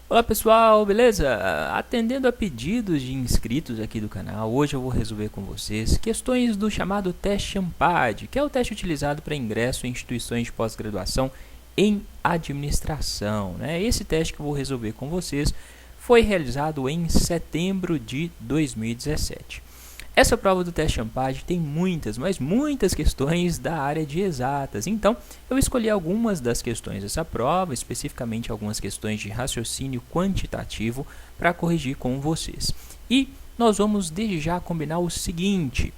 Olá pessoal, beleza? Atendendo a pedidos de inscritos aqui do canal, hoje eu vou resolver com vocês questões do chamado teste ANPAD, que é o teste utilizado para ingresso em instituições de pós-graduação em administração, né? Esse teste que eu vou resolver com vocês foi realizado em setembro de 2017. Essa prova do teste ANPAD tem muitas, mas muitas questões da área de exatas. Então, eu escolhi algumas das questões dessa prova, especificamente algumas questões de raciocínio quantitativo, para corrigir com vocês. E nós vamos desde já combinar o seguinte.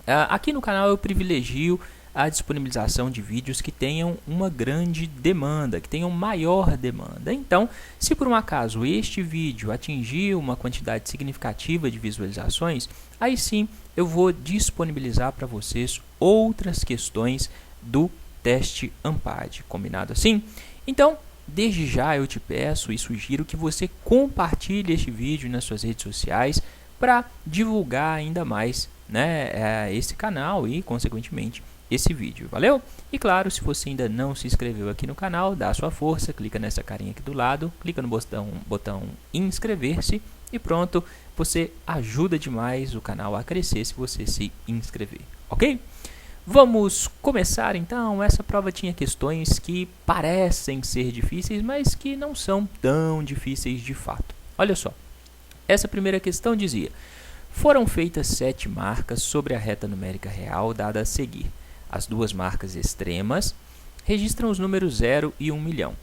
Aqui no canal eu privilegio a disponibilização de vídeos que tenham uma grande demanda, que tenham maior demanda. Então, se por um acaso este vídeo atingir uma quantidade significativa de visualizações, aí sim eu vou disponibilizar para vocês outras questões do teste ANPAD, combinado assim? Então, desde já eu te peço e sugiro que você compartilhe este vídeo nas suas redes sociais para divulgar ainda mais, né, esse canal e, consequentemente, esse vídeo, valeu? E claro, se você ainda não se inscreveu aqui no canal, dá a sua força, clica nessa carinha aqui do lado, clica no botão inscrever-se e pronto, você ajuda demais o canal a crescer se você se inscrever, ok? Vamos começar então. Essa prova tinha questões que parecem ser difíceis, mas que não são tão difíceis de fato. Olha só, essa primeira questão dizia: foram feitas 7 marcas sobre a reta numérica real dada a seguir. As duas marcas extremas registram os números 0 e 1 milhão.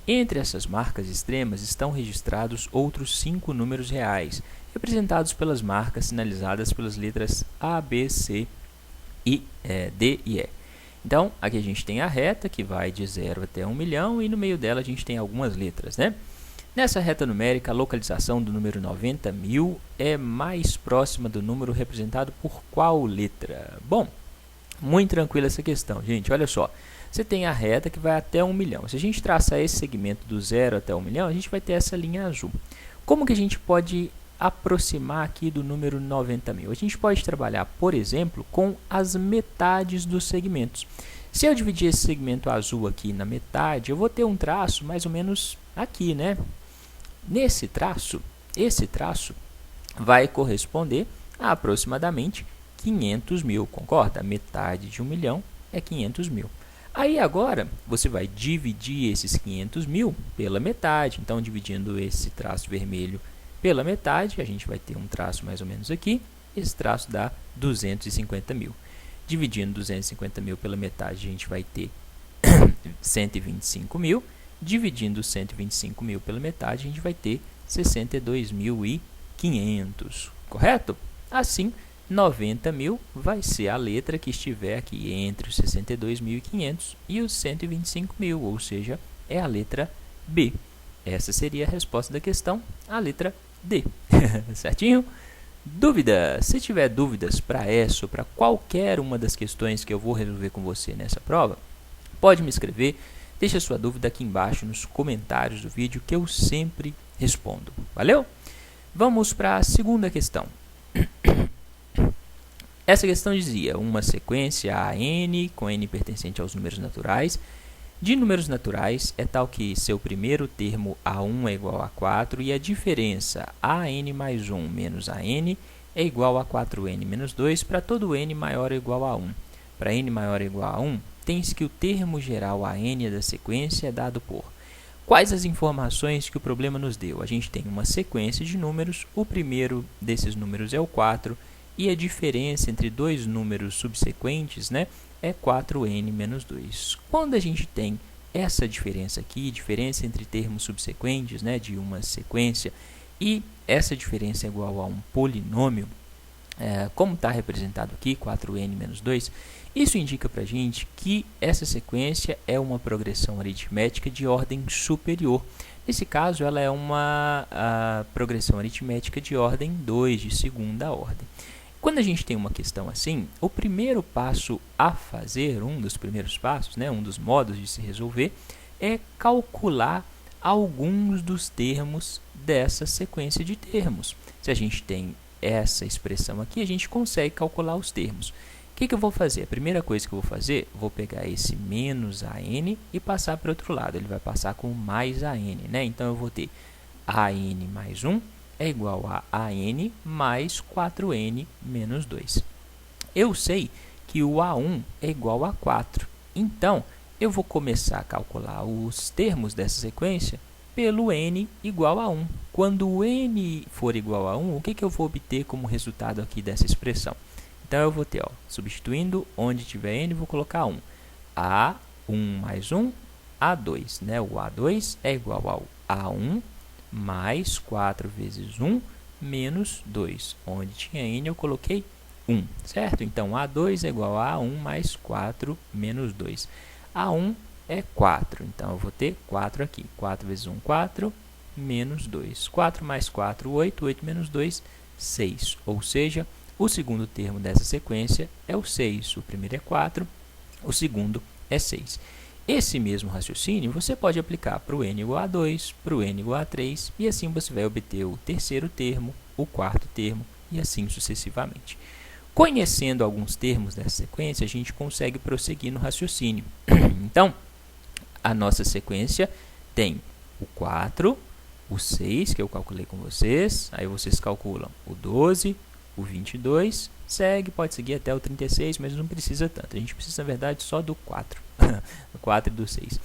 Entre essas marcas extremas estão registrados outros 5 números reais, representados pelas marcas sinalizadas pelas letras A, B, C, D e E. Então, aqui a gente tem a reta, que vai de 0 até 1 milhão, e no meio dela a gente tem algumas letras, né? Nessa reta numérica, a localização do número 90.000 é mais próxima do número representado por qual letra? Bom, muito tranquila essa questão, gente. Olha só, você tem a reta que vai até 1 milhão. Se a gente traçar esse segmento do 0 até 1 milhão, a gente vai ter essa linha azul. Como que a gente pode aproximar aqui do número 90.000? A gente pode trabalhar, por exemplo, com as metades dos segmentos. Se eu dividir esse segmento azul aqui na metade, eu vou ter um traço mais ou menos aqui, né? Esse traço vai corresponder a aproximadamente 500.000, concorda? Metade de 1 milhão é 500.000. Aí agora, você vai dividir esses 500.000 pela metade. Então, dividindo esse traço vermelho pela metade, a gente vai ter um traço mais ou menos aqui. Esse traço dá 250.000. Dividindo 250.000 pela metade, a gente vai ter 125.000. Dividindo 125.000 pela metade, a gente vai ter 62.500, correto? Assim, 90.000 vai ser a letra que estiver aqui entre os 62.500 e os 125.000, ou seja, é a letra B. Essa seria a resposta da questão, a letra D. Certinho? Dúvida? Se tiver dúvidas para essa ou para qualquer uma das questões que eu vou resolver com você nessa prova, pode me escrever. Deixe a sua dúvida aqui embaixo nos comentários do vídeo que eu sempre respondo. Valeu? Vamos para a segunda questão. Essa questão dizia: uma sequência AN, com N pertencente aos números naturais, de números naturais é tal que seu primeiro termo A1 é igual a 4 e a diferença AN mais 1 menos AN é igual a 4N menos 2 para todo N maior ou igual a 1. Para N maior ou igual a 1, tem-se que o termo geral AN da sequência é dado por. Quais as informações que o problema nos deu? A gente tem uma sequência de números, o primeiro desses números é o 4, e a diferença entre dois números subsequentes, né, é 4n menos 2. Quando a gente tem essa diferença aqui, diferença entre termos subsequentes, né, de uma sequência, e essa diferença é igual a um polinômio, como está representado aqui, 4n menos 2, isso indica para a gente que essa sequência é uma progressão aritmética de ordem superior. Nesse caso, ela é uma progressão aritmética de ordem 2, de segunda ordem. Quando a gente tem uma questão assim, o primeiro passo a fazer, um dos primeiros passos, né, um dos modos de se resolver, é calcular alguns dos termos dessa sequência de termos. Se a gente tem essa expressão aqui, a gente consegue calcular os termos. O que eu vou fazer? A primeira coisa que eu vou fazer, vou pegar esse menos AN e passar para o outro lado. Ele vai passar com mais AN, né? Então, eu vou ter AN mais 1 é igual a AN mais 4N menos 2. Eu sei que o A1 é igual a 4. Então, eu vou começar a calcular os termos dessa sequência pelo n igual a 1. Quando o n for igual a 1, o que eu vou obter como resultado aqui dessa expressão? Então, eu vou ter, substituindo onde tiver n, vou colocar 1. A1 mais 1, A2. Né? O A2 é igual ao A1 mais 4 vezes 1 menos 2. Onde tinha n, eu coloquei 1, certo? Então, A2 é igual a A1 mais 4 menos 2. A1 é 4, então eu vou ter 4 aqui. 4 vezes 1, 4, menos 2. 4 mais 4, 8. 8 menos 2, 6. Ou seja, o segundo termo dessa sequência é o 6. O primeiro é 4, o segundo é 6. Esse mesmo raciocínio você pode aplicar para o n igual a 2, para o n igual a 3, e assim você vai obter o terceiro termo, o quarto termo, e assim sucessivamente. Conhecendo alguns termos dessa sequência, a gente consegue prosseguir no raciocínio. Então, a nossa sequência tem o 4, o 6, que eu calculei com vocês, aí vocês calculam o 12, o 22, pode seguir até o 36, mas não precisa tanto. A gente precisa, na verdade, só do 4, do 4 e do 6.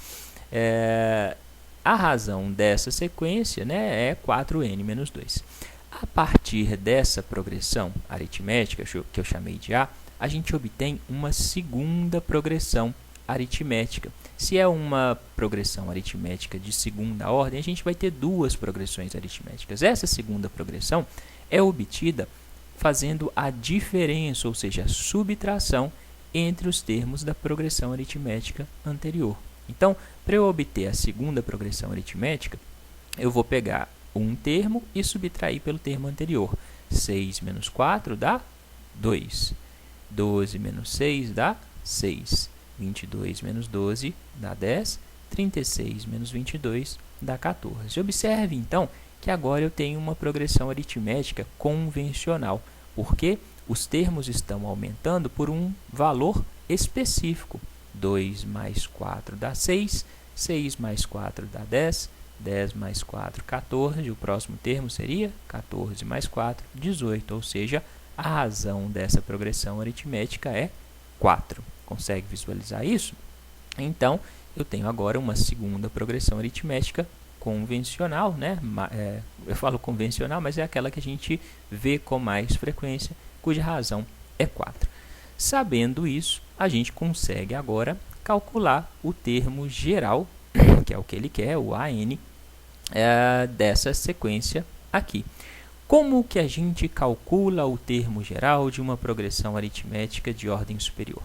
A razão dessa sequência, né, é 4n menos 2. A partir dessa progressão aritmética, que eu chamei de A, a gente obtém uma segunda progressão aritmética. Se é uma progressão aritmética de segunda ordem, a gente vai ter duas progressões aritméticas. Essa segunda progressão é obtida fazendo a diferença, ou seja, a subtração entre os termos da progressão aritmética anterior. Então, para eu obter a segunda progressão aritmética, eu vou pegar um termo e subtrair pelo termo anterior. 6 menos 4 dá 2. 12 menos 6 dá 6. 22 menos 12 dá 10. 36 menos 22 dá 14. Observe, então, que agora eu tenho uma progressão aritmética convencional, porque os termos estão aumentando por um valor específico. 2 mais 4 dá 6. 6 mais 4 dá 10. 10 mais 4, 14. O próximo termo seria 14 mais 4, 18. Ou seja, a razão dessa progressão aritmética é 4. Consegue visualizar isso? Então, eu tenho agora uma segunda progressão aritmética convencional, né? Eu falo convencional, mas é aquela que a gente vê com mais frequência, cuja razão é 4. Sabendo isso, a gente consegue agora calcular o termo geral, que é o que ele quer, o AN, dessa sequência aqui. Como que a gente calcula o termo geral de uma progressão aritmética de ordem superior?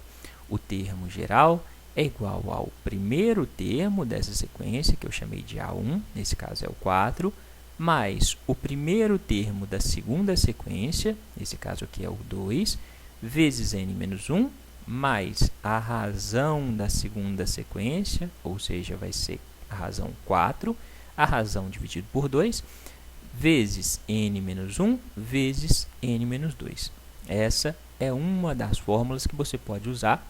O termo geral é igual ao primeiro termo dessa sequência, que eu chamei de A1, nesse caso é o 4, mais o primeiro termo da segunda sequência, nesse caso aqui é o 2, vezes n menos 1, mais a razão da segunda sequência, ou seja, vai ser a razão 4, a razão dividido por 2, vezes n menos 1, vezes n menos 2. Essa é uma das fórmulas que você pode usar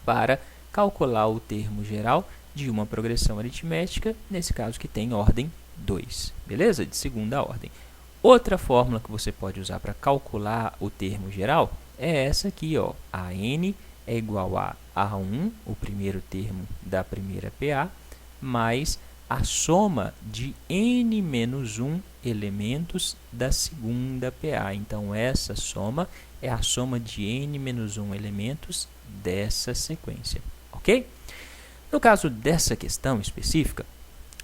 para calcular o termo geral de uma progressão aritmética, nesse caso que tem ordem 2, beleza? De segunda ordem. Outra fórmula que você pode usar para calcular o termo geral é essa aqui, ó. AN é igual a A1, o primeiro termo da primeira PA, mais a soma de n menos 1 elementos da segunda PA. Então, essa soma é a soma de n menos 1 elementos dessa sequência, ok? No caso dessa questão específica,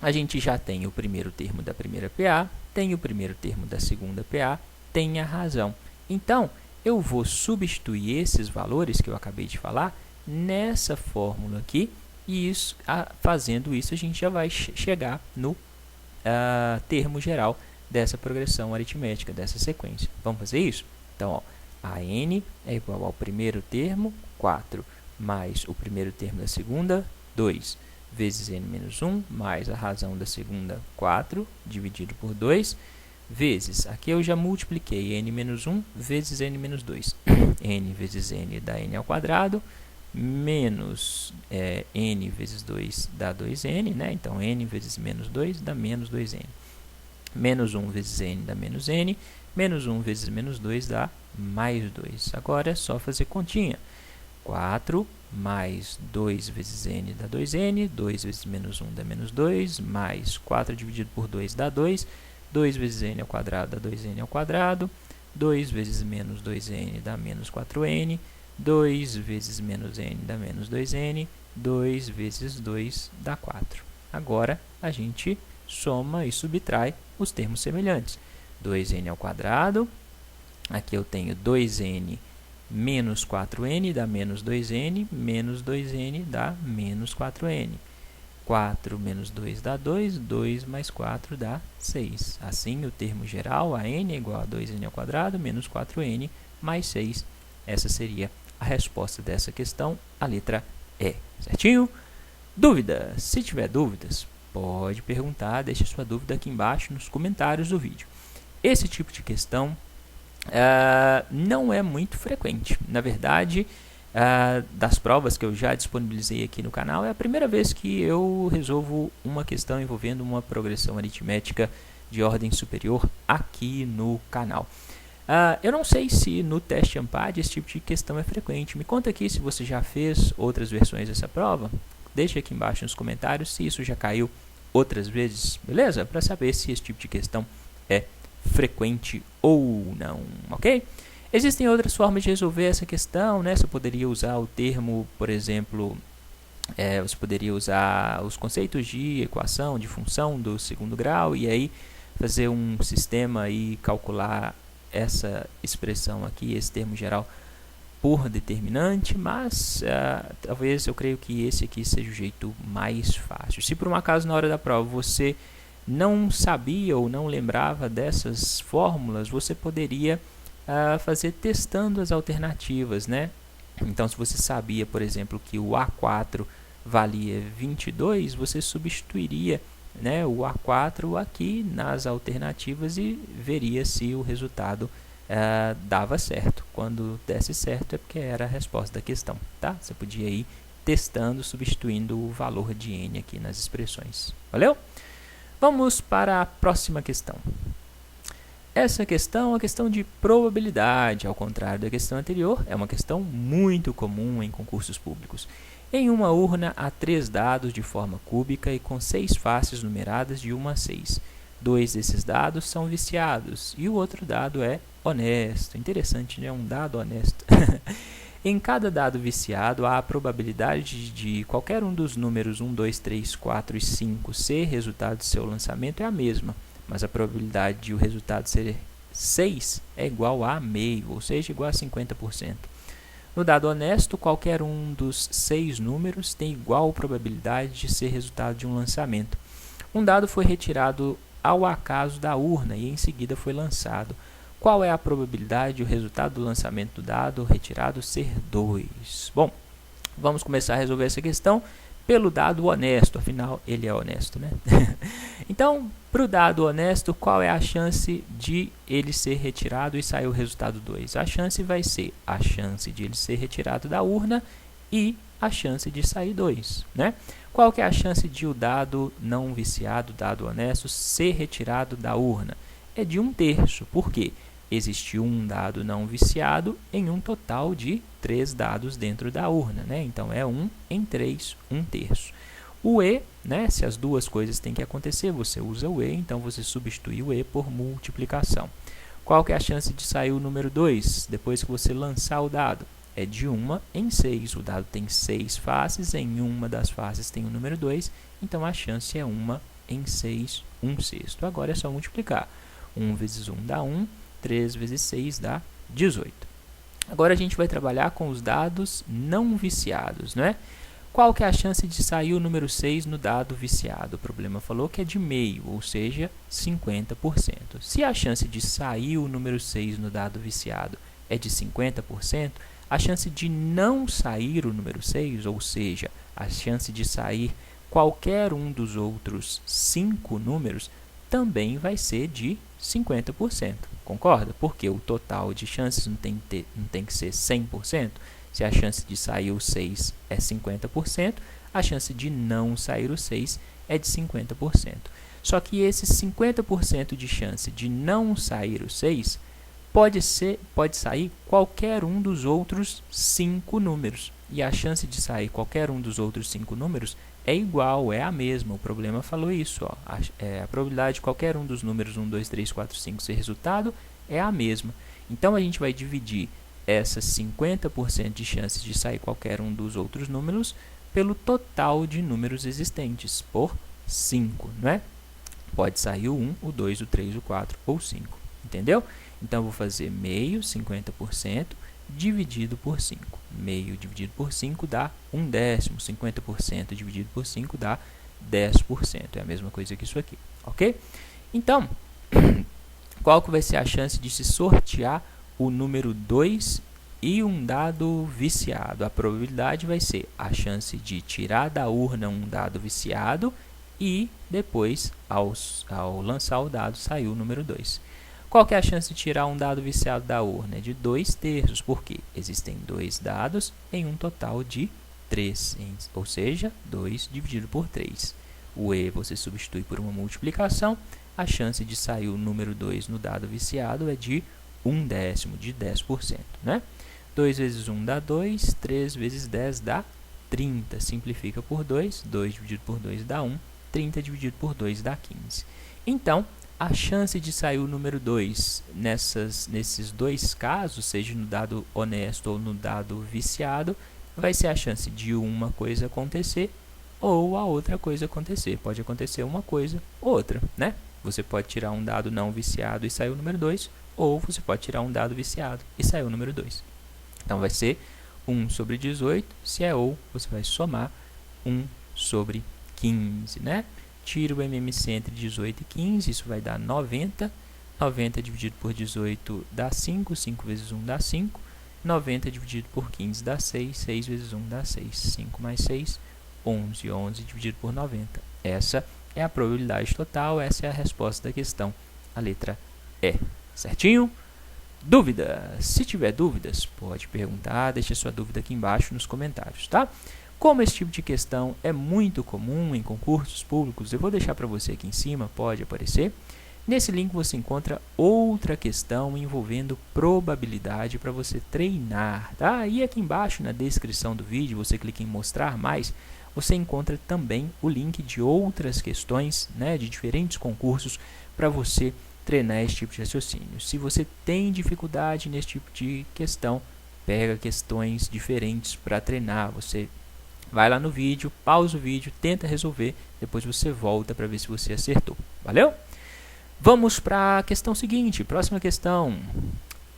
a gente já tem o primeiro termo da primeira PA, tem o primeiro termo da segunda PA, tem a razão. Então, eu vou substituir esses valores que eu acabei de falar nessa fórmula aqui, e fazendo isso, a gente já vai chegar no termo geral dessa progressão aritmética, dessa sequência. Vamos fazer isso? Então, ó, AN é igual ao primeiro termo, 4, mais o primeiro termo da segunda, 2, vezes n menos 1, mais a razão da segunda, 4, dividido por 2, vezes, aqui eu já multipliquei n menos 1 vezes n menos 2. N vezes n dá n ao quadrado, menos n vezes 2 dá 2n, né? Então, n vezes menos 2 dá menos 2n. Menos 1 vezes n dá menos n. Menos 1 vezes menos 2 dá mais 2. Agora é só fazer continha. 4 mais 2 vezes n dá 2n. 2 vezes menos 1 dá menos 2. Mais 4 dividido por 2 dá 2. 2 vezes n ao quadrado dá 2n ao quadrado. 2 vezes menos 2n dá menos 4n. 2 vezes menos n dá menos 2n. 2 vezes 2 dá 4. Agora a gente soma e subtrai os termos semelhantes. 2n ao quadrado. Aqui eu tenho 2n menos 4n dá menos 2n. Menos 2n dá menos 4n. 4 menos 2 dá 2, 2 mais 4 dá 6. Assim, o termo geral, a n é igual a 2n ao quadrado menos 4n mais 6. Essa seria a resposta dessa questão, a letra E. Certinho? Dúvidas? Se tiver dúvidas, pode perguntar, deixe sua dúvida aqui embaixo nos comentários do vídeo. Esse tipo de questão não é muito frequente. Na verdade, das provas que eu já disponibilizei aqui no canal, é a primeira vez que eu resolvo uma questão envolvendo uma progressão aritmética de ordem superior aqui no canal. Eu não sei se no teste AMPAD esse tipo de questão é frequente. Me conta aqui se você já fez outras versões dessa prova. Deixa aqui embaixo nos comentários se isso já caiu outras vezes, beleza? Para saber se esse tipo de questão é frequente ou não, ok? Existem outras formas de resolver essa questão, né? Você poderia usar o termo, por exemplo, você poderia usar os conceitos de equação, de função do segundo grau, e aí fazer um sistema e calcular essa expressão aqui, esse termo geral, por determinante, mas talvez eu creio que esse aqui seja o jeito mais fácil. Se por um acaso na hora da prova você não sabia ou não lembrava dessas fórmulas, você poderia fazer testando as alternativas, né? Então, se você sabia, por exemplo, que o A4 valia 22, você substituiria, né, o A4 aqui nas alternativas e veria se o resultado dava certo. Quando desse certo é porque era a resposta da questão, tá? Você podia ir testando, substituindo o valor de n aqui nas expressões. Valeu? Vamos para a próxima questão. Essa questão é uma questão de probabilidade, ao contrário da questão anterior, é uma questão muito comum em concursos públicos. Em uma urna há 3 dados de forma cúbica e com 6 faces numeradas de 1 a 6. 2 desses dados são viciados e o outro dado é honesto. Interessante, né? Um dado honesto. Em cada dado viciado, há a probabilidade de qualquer um dos números 1, 2, 3, 4 e 5 ser resultado de seu lançamento é a mesma, mas a probabilidade de o resultado ser 6 é igual a meio, ou seja, igual a 50%. No dado honesto, qualquer um dos 6 números tem igual probabilidade de ser resultado de um lançamento. Um dado foi retirado ao acaso da urna e em seguida foi lançado. Qual é a probabilidade de o resultado do lançamento do dado retirado ser 2? Bom, vamos começar a resolver essa questão pelo dado honesto, afinal ele é honesto, né? Então, para o dado honesto, qual é a chance de ele ser retirado e sair o resultado 2? A chance vai ser a chance de ele ser retirado da urna e a chance de sair 2, né? Qual que é a chance de o dado não viciado, dado honesto, ser retirado da urna? É de 1/3, por quê? Existiu um dado não viciado em um total de 3 dados dentro da urna, né? Então, é 1 em 3, 1/3. O E, né? Se as duas coisas têm que acontecer, você usa o E, então você substitui o E por multiplicação. Qual que é a chance de sair o número 2 depois que você lançar o dado? É de 1 em 6. O dado tem 6 faces, em uma das faces tem o número 2, então a chance é 1 em 6, 1/6. Agora é só multiplicar. 1 vezes 1 dá 1. 3 vezes 6 dá 18. Agora a gente vai trabalhar com os dados não viciados, não é? Qual que é a chance de sair o número 6 no dado viciado? O problema falou que é de meio, ou seja, 50%. Se a chance de sair o número 6 no dado viciado é de 50%, a chance de não sair o número 6, ou seja, a chance de sair qualquer um dos outros 5 números, também vai ser de 50%. Concorda? Porque o total de chances não tem que ser 100%. Se a chance de sair o 6 é 50%, a chance de não sair o 6 é de 50%. Só que esses 50% de chance de não sair o 6 pode sair qualquer um dos outros 5 números. E a chance de sair qualquer um dos outros 5 números é igual, é a mesma. O problema falou isso. Ó. A probabilidade de qualquer um dos números 1, 2, 3, 4, 5 ser resultado é a mesma. Então, a gente vai dividir essas 50% de chances de sair qualquer um dos outros números pelo total de números existentes, por 5, não é? Pode sair o 1, o 2, o 3, o 4 ou 5, entendeu? Então, eu vou fazer meio, 50%, dividido por 5. Meio dividido por 5 dá 1/10, 50% dividido por 5 dá 10%. É a mesma coisa que isso aqui, ok? Então, qual que vai ser a chance de se sortear o número 2 e um dado viciado? A probabilidade vai ser a chance de tirar da urna um dado viciado e depois, ao lançar o dado, sair o número 2. Qual que é a chance de tirar um dado viciado da urna? É de 2/3, porque existem 2 dados em um total de 3, ou seja, 2 dividido por 3. O E você substitui por uma multiplicação, a chance de sair o número 2 no dado viciado é de 1/10, de 10%. Né? 2 vezes 1 dá 2, 3 vezes 10 dá 30. Simplifica por 2, 2 dividido por 2 dá 1, 30 dividido por 2 dá 15. Então, a chance de sair o número 2 nesses dois casos, seja no dado honesto ou no dado viciado, vai ser a chance de uma coisa acontecer ou a outra coisa acontecer. Pode acontecer uma coisa ou outra, né? Você pode tirar um dado não viciado e sair o número 2, ou você pode tirar um dado viciado e sair o número 2. Então, vai ser 1 sobre 18, se é ou, você vai somar 1 sobre 15, né? Tira o MMC entre 18 e 15, isso vai dar 90. 90 dividido por 18 dá 5, 5 vezes 1 dá 5. 90 dividido por 15 dá 6, 6 vezes 1 dá 6. 5 mais 6, 11. 11 dividido por 90. Essa é a probabilidade total, essa é a resposta da questão, a letra E. Certinho? Dúvidas? Se tiver dúvidas, pode perguntar, deixa sua dúvida aqui embaixo nos comentários, tá? Como esse tipo de questão é muito comum em concursos públicos, eu vou deixar para você aqui em cima, pode aparecer. Nesse link você encontra outra questão envolvendo probabilidade para você treinar, tá? E aqui embaixo na descrição do vídeo, você clica em mostrar mais, você encontra também o link de outras questões, né, de diferentes concursos para você treinar esse tipo de raciocínio. Se você tem dificuldade nesse tipo de questão, pega questões diferentes para treinar, você vai lá no vídeo, pausa o vídeo, tenta resolver, depois você volta para ver se você acertou. Valeu? Vamos para a questão seguinte, próxima questão.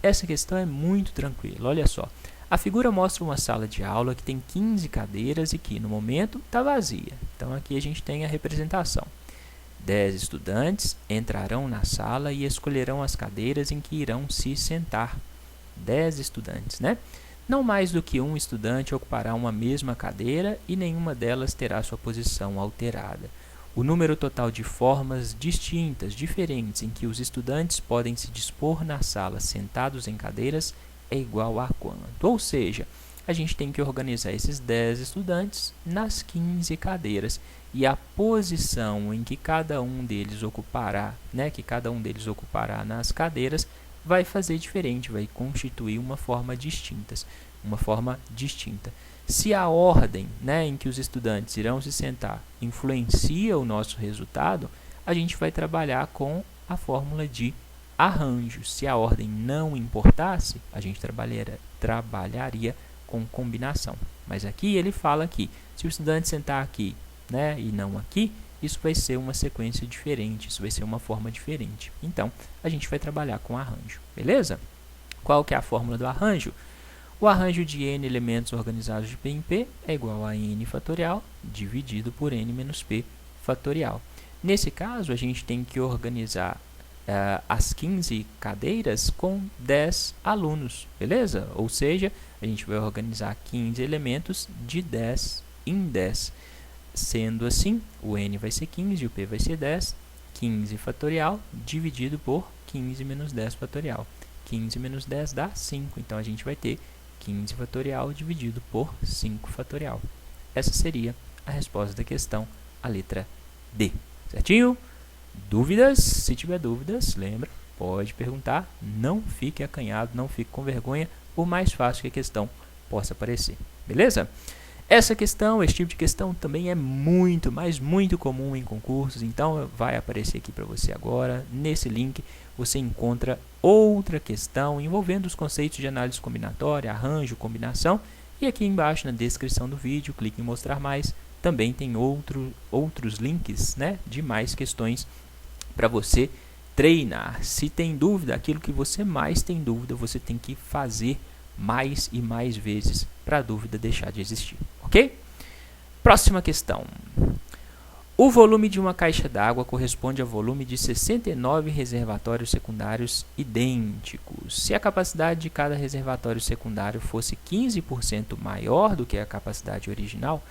Essa questão é muito tranquila, olha só. A figura mostra uma sala de aula que tem 15 cadeiras e que, no momento, está vazia. Então, aqui a gente tem a representação. 10 estudantes entrarão na sala e escolherão as cadeiras em que irão se sentar. 10 estudantes, né? Não mais do que um estudante ocupará uma mesma cadeira e nenhuma delas terá sua posição alterada. O número total de formas distintas, diferentes, em que os estudantes podem se dispor na sala sentados em cadeiras é igual a quanto? Ou seja, a gente tem que organizar esses 10 estudantes nas 15 cadeiras e a posição em que cada um deles ocupará, né, nas cadeiras vai fazer diferente, vai constituir uma forma distinta. Se a ordem, né, em que os estudantes irão se sentar influencia o nosso resultado, a gente vai trabalhar com a fórmula de arranjo. Se a ordem não importasse, a gente trabalharia com combinação. Mas aqui ele fala que se o estudante sentar aqui, né, e não aqui, isso vai ser uma sequência diferente, isso vai ser uma forma diferente. Então, a gente vai trabalhar com arranjo, beleza? Qual que é a fórmula do arranjo? O arranjo de n elementos organizados de P em P é igual a n fatorial dividido por n menos p fatorial. Nesse caso, a gente tem que organizar as 15 cadeiras com 10 alunos, beleza? Ou seja, a gente vai organizar 15 elementos de 10 em 10. Sendo assim, o n vai ser 15 e o p vai ser 10. 15 fatorial dividido por 15 menos 10 fatorial. 15 menos 10 dá 5, então a gente vai ter 15 fatorial dividido por 5 fatorial. Essa seria a resposta da questão, a letra D. Certinho? Dúvidas? Se tiver dúvidas, lembra, pode perguntar, não fique acanhado, não fique com vergonha, por mais fácil que a questão possa parecer, beleza? Essa questão, esse tipo de questão também é muito, mas muito comum em concursos, então vai aparecer aqui para você agora. Nesse link você encontra outra questão envolvendo os conceitos de análise combinatória, arranjo, combinação, e aqui embaixo na descrição do vídeo, clique em mostrar mais, também tem outros links, né, de mais questões para você treinar. Se tem dúvida, aquilo que você mais tem dúvida, você tem que fazer mais e mais vezes para a dúvida deixar de existir, ok? Próxima questão. O volume de uma caixa d'água corresponde ao volume de 69 reservatórios secundários idênticos. Se a capacidade de cada reservatório secundário fosse 15% maior do que a capacidade original,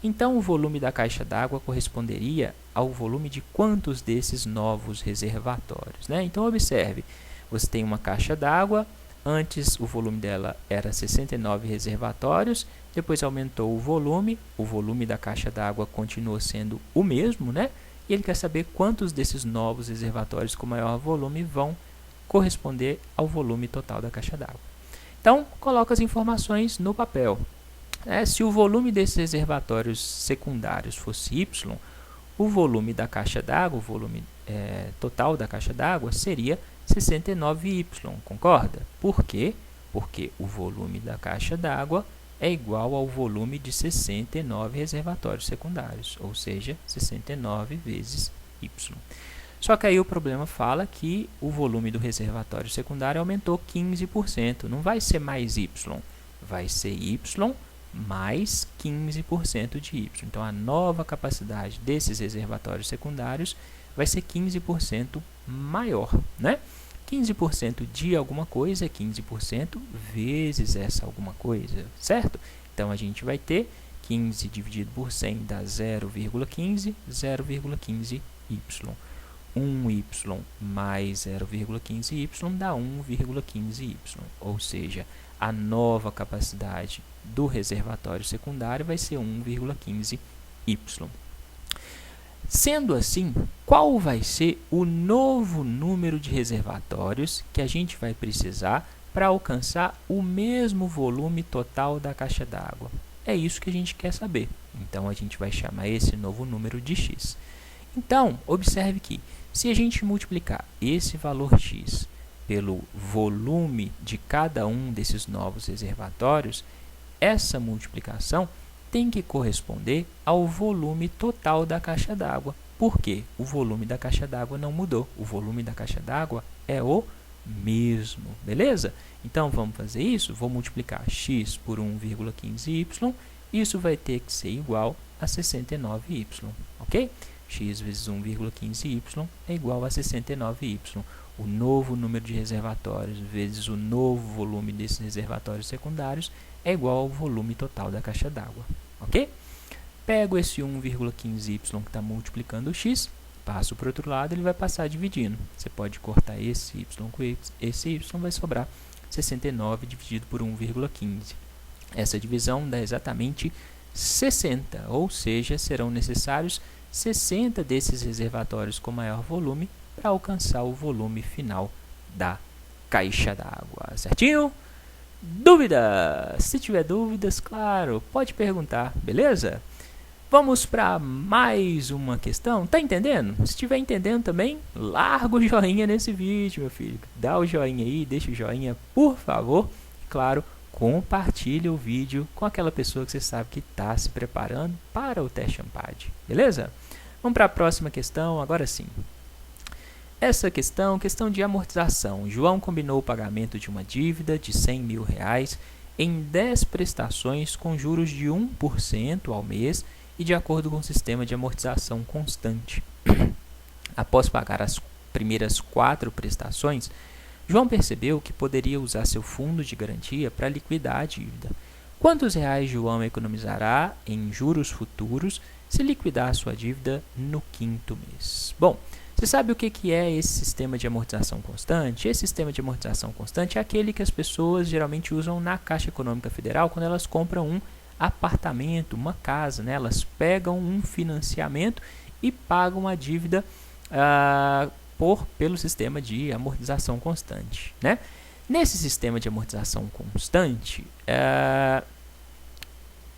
então o volume da caixa d'água corresponderia ao volume de quantos desses novos reservatórios, né? Então observe, você tem uma caixa d'água. Antes o volume dela era 69 reservatórios, depois aumentou o volume da caixa d'água continuou sendo o mesmo, né? E ele quer saber quantos desses novos reservatórios com maior volume vão corresponder ao volume total da caixa d'água. Então, coloca as informações no papel. Se o volume desses reservatórios secundários fosse Y, o volume da caixa d'água, o volume total da caixa d'água seria 69Y, concorda? Por quê? Porque o volume da caixa d'água é igual ao volume de 69 reservatórios secundários, ou seja, 69 vezes Y. Só que aí o problema fala que o volume do reservatório secundário aumentou 15%, não vai ser mais Y, vai ser Y mais 15% de Y. Então, a nova capacidade desses reservatórios secundários vai ser 15% maior, né? 15% de alguma coisa é 15% vezes essa alguma coisa, certo? Então, a gente vai ter 15 dividido por 100 dá 0,15, 0,15y. 1y mais 0,15y dá 1,15y, ou seja, a nova capacidade do reservatório secundário vai ser 1,15y. Sendo assim, qual vai ser o novo número de reservatórios que a gente vai precisar para alcançar o mesmo volume total da caixa d'água? É isso que a gente quer saber. Então, a gente vai chamar esse novo número de x. Então, observe que, se a gente multiplicar esse valor x pelo volume de cada um desses novos reservatórios, essa multiplicação tem que corresponder ao volume total da caixa d'água. Por quê? O volume da caixa d'água não mudou. O volume da caixa d'água é o mesmo, beleza? Então, vamos fazer isso? Vou multiplicar x por 1,15y. Isso vai ter que ser igual a 69y, ok? X vezes 1,15y é igual a 69y. O novo número de reservatórios vezes o novo volume desses reservatórios secundários é igual ao volume total da caixa d'água, ok? Pego esse 1,15y que está multiplicando o x, passo para o outro lado, ele vai passar dividindo. Você pode cortar esse y com esse y, vai sobrar 69 dividido por 1,15. Essa divisão dá exatamente 60, ou seja, serão necessários 60 desses reservatórios com maior volume para alcançar o volume final da caixa d'água, certinho? Dúvidas? Se tiver dúvidas, claro, pode perguntar, beleza? Vamos para mais uma questão. Tá entendendo? Se estiver entendendo também, larga o joinha nesse vídeo, meu filho. Dá o joinha aí, deixa o joinha, por favor. Claro, compartilhe o vídeo com aquela pessoa que você sabe que está se preparando para o teste Champad, beleza? Vamos para a próxima questão, agora sim. Essa questão de amortização. João combinou o pagamento de uma dívida de R$100 mil em 10 prestações com juros de 1% ao mês e de acordo com o sistema de amortização constante. Após pagar as primeiras 4 prestações, João percebeu que poderia usar seu fundo de garantia para liquidar a dívida. Quantos reais João economizará em juros futuros se liquidar sua dívida no 5º mês? Bom, você sabe o que é esse sistema de amortização constante? Esse sistema de amortização constante é aquele que as pessoas geralmente usam na Caixa Econômica Federal quando elas compram um apartamento, uma casa, né? Elas pegam um financiamento e pagam a dívida pelo sistema de amortização constante, né? Nesse sistema de amortização constante,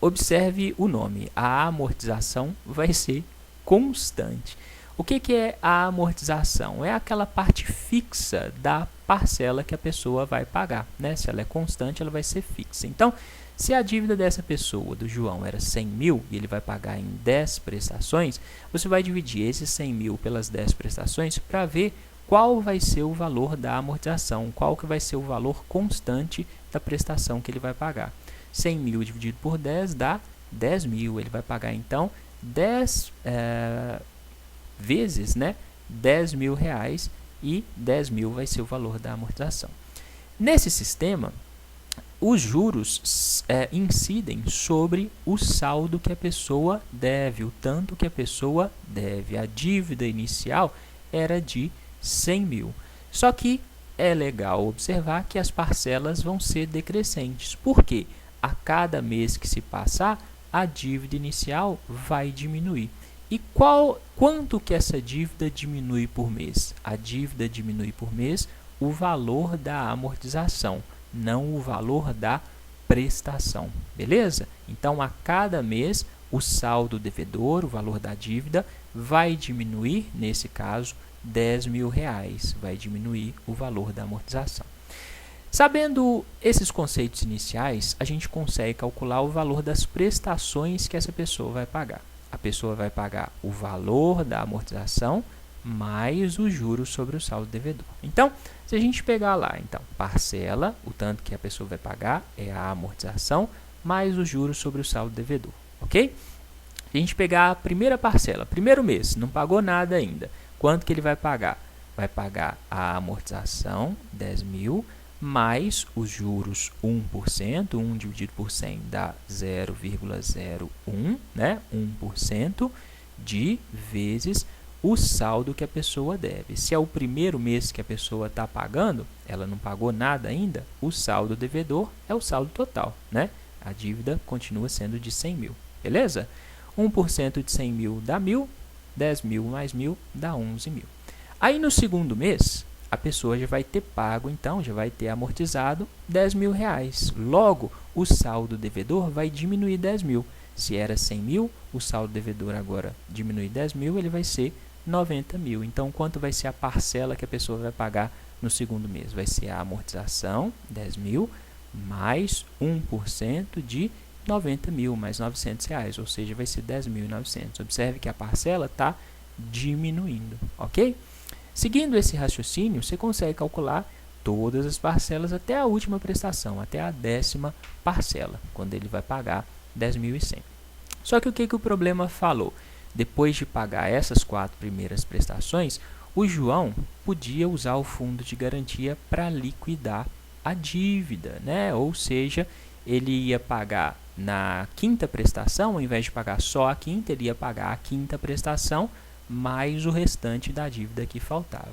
observe o nome, a amortização vai ser constante. O que é a amortização? É aquela parte fixa da parcela que a pessoa vai pagar, né? Se ela é constante, ela vai ser fixa. Então, se a dívida dessa pessoa, do João, era 100 mil e ele vai pagar em 10 prestações, você vai dividir esses 100 mil pelas 10 prestações para ver qual vai ser o valor da amortização, qual que vai ser o valor constante da prestação que ele vai pagar. 100 mil dividido por 10 dá 10 mil. Ele vai pagar, então, 10 vezes, né, 10 mil reais, e 10 mil vai ser o valor da amortização. Nesse sistema, os juros incidem sobre o saldo que a pessoa deve, o tanto que a pessoa deve. A dívida inicial era de 100 mil. Só que é legal observar que as parcelas vão ser decrescentes. Por quê? A cada mês que se passar, a dívida inicial vai diminuir. E quanto que essa dívida diminui por mês? A dívida diminui por mês o valor da amortização, não o valor da prestação, beleza? Então, a cada mês, o saldo devedor, o valor da dívida, vai diminuir, nesse caso, 10 mil reais, vai diminuir o valor da amortização. Sabendo esses conceitos iniciais, a gente consegue calcular o valor das prestações que essa pessoa vai pagar. A pessoa vai pagar o valor da amortização mais os juros sobre o saldo devedor. Então, se a gente pegar lá, então, parcela, o tanto que a pessoa vai pagar é a amortização mais os juros sobre o saldo devedor, ok? Se a gente pegar a primeira parcela, primeiro mês, não pagou nada ainda, quanto que ele vai pagar? Vai pagar a amortização, 10 mil, mais os juros 1%, 1 dividido por 100 dá 0,01, né? 1% de vezes o saldo que a pessoa deve. Se é o primeiro mês que a pessoa está pagando, ela não pagou nada ainda, o saldo devedor é o saldo total, né? A dívida continua sendo de 100 mil, beleza? 1% de 100 mil dá 1.000, 10 mil mais 1.000 dá 11 mil. Aí no segundo mês, a pessoa já vai ter pago, então, já vai ter amortizado 10 mil reais. Logo, o saldo devedor vai diminuir 10 mil. Se era 100 mil, o saldo devedor agora diminui 10 mil, ele vai ser 90 mil. Então, quanto vai ser a parcela que a pessoa vai pagar no segundo mês? Vai ser a amortização, 10 mil, mais 1% de 90 mil, mais 900 reais, ou seja, vai ser 10.900. Observe que a parcela está diminuindo, ok? Seguindo esse raciocínio, você consegue calcular todas as parcelas até a última prestação, até a 10ª parcela, quando ele vai pagar 10.100. Só que o que o problema falou? Depois de pagar essas 4 primeiras prestações, o João podia usar o fundo de garantia para liquidar a dívida, né? Ou seja, ele ia pagar na 5ª prestação, ao invés de pagar só a 5ª, ele ia pagar a 5ª prestação mais o restante da dívida que faltava.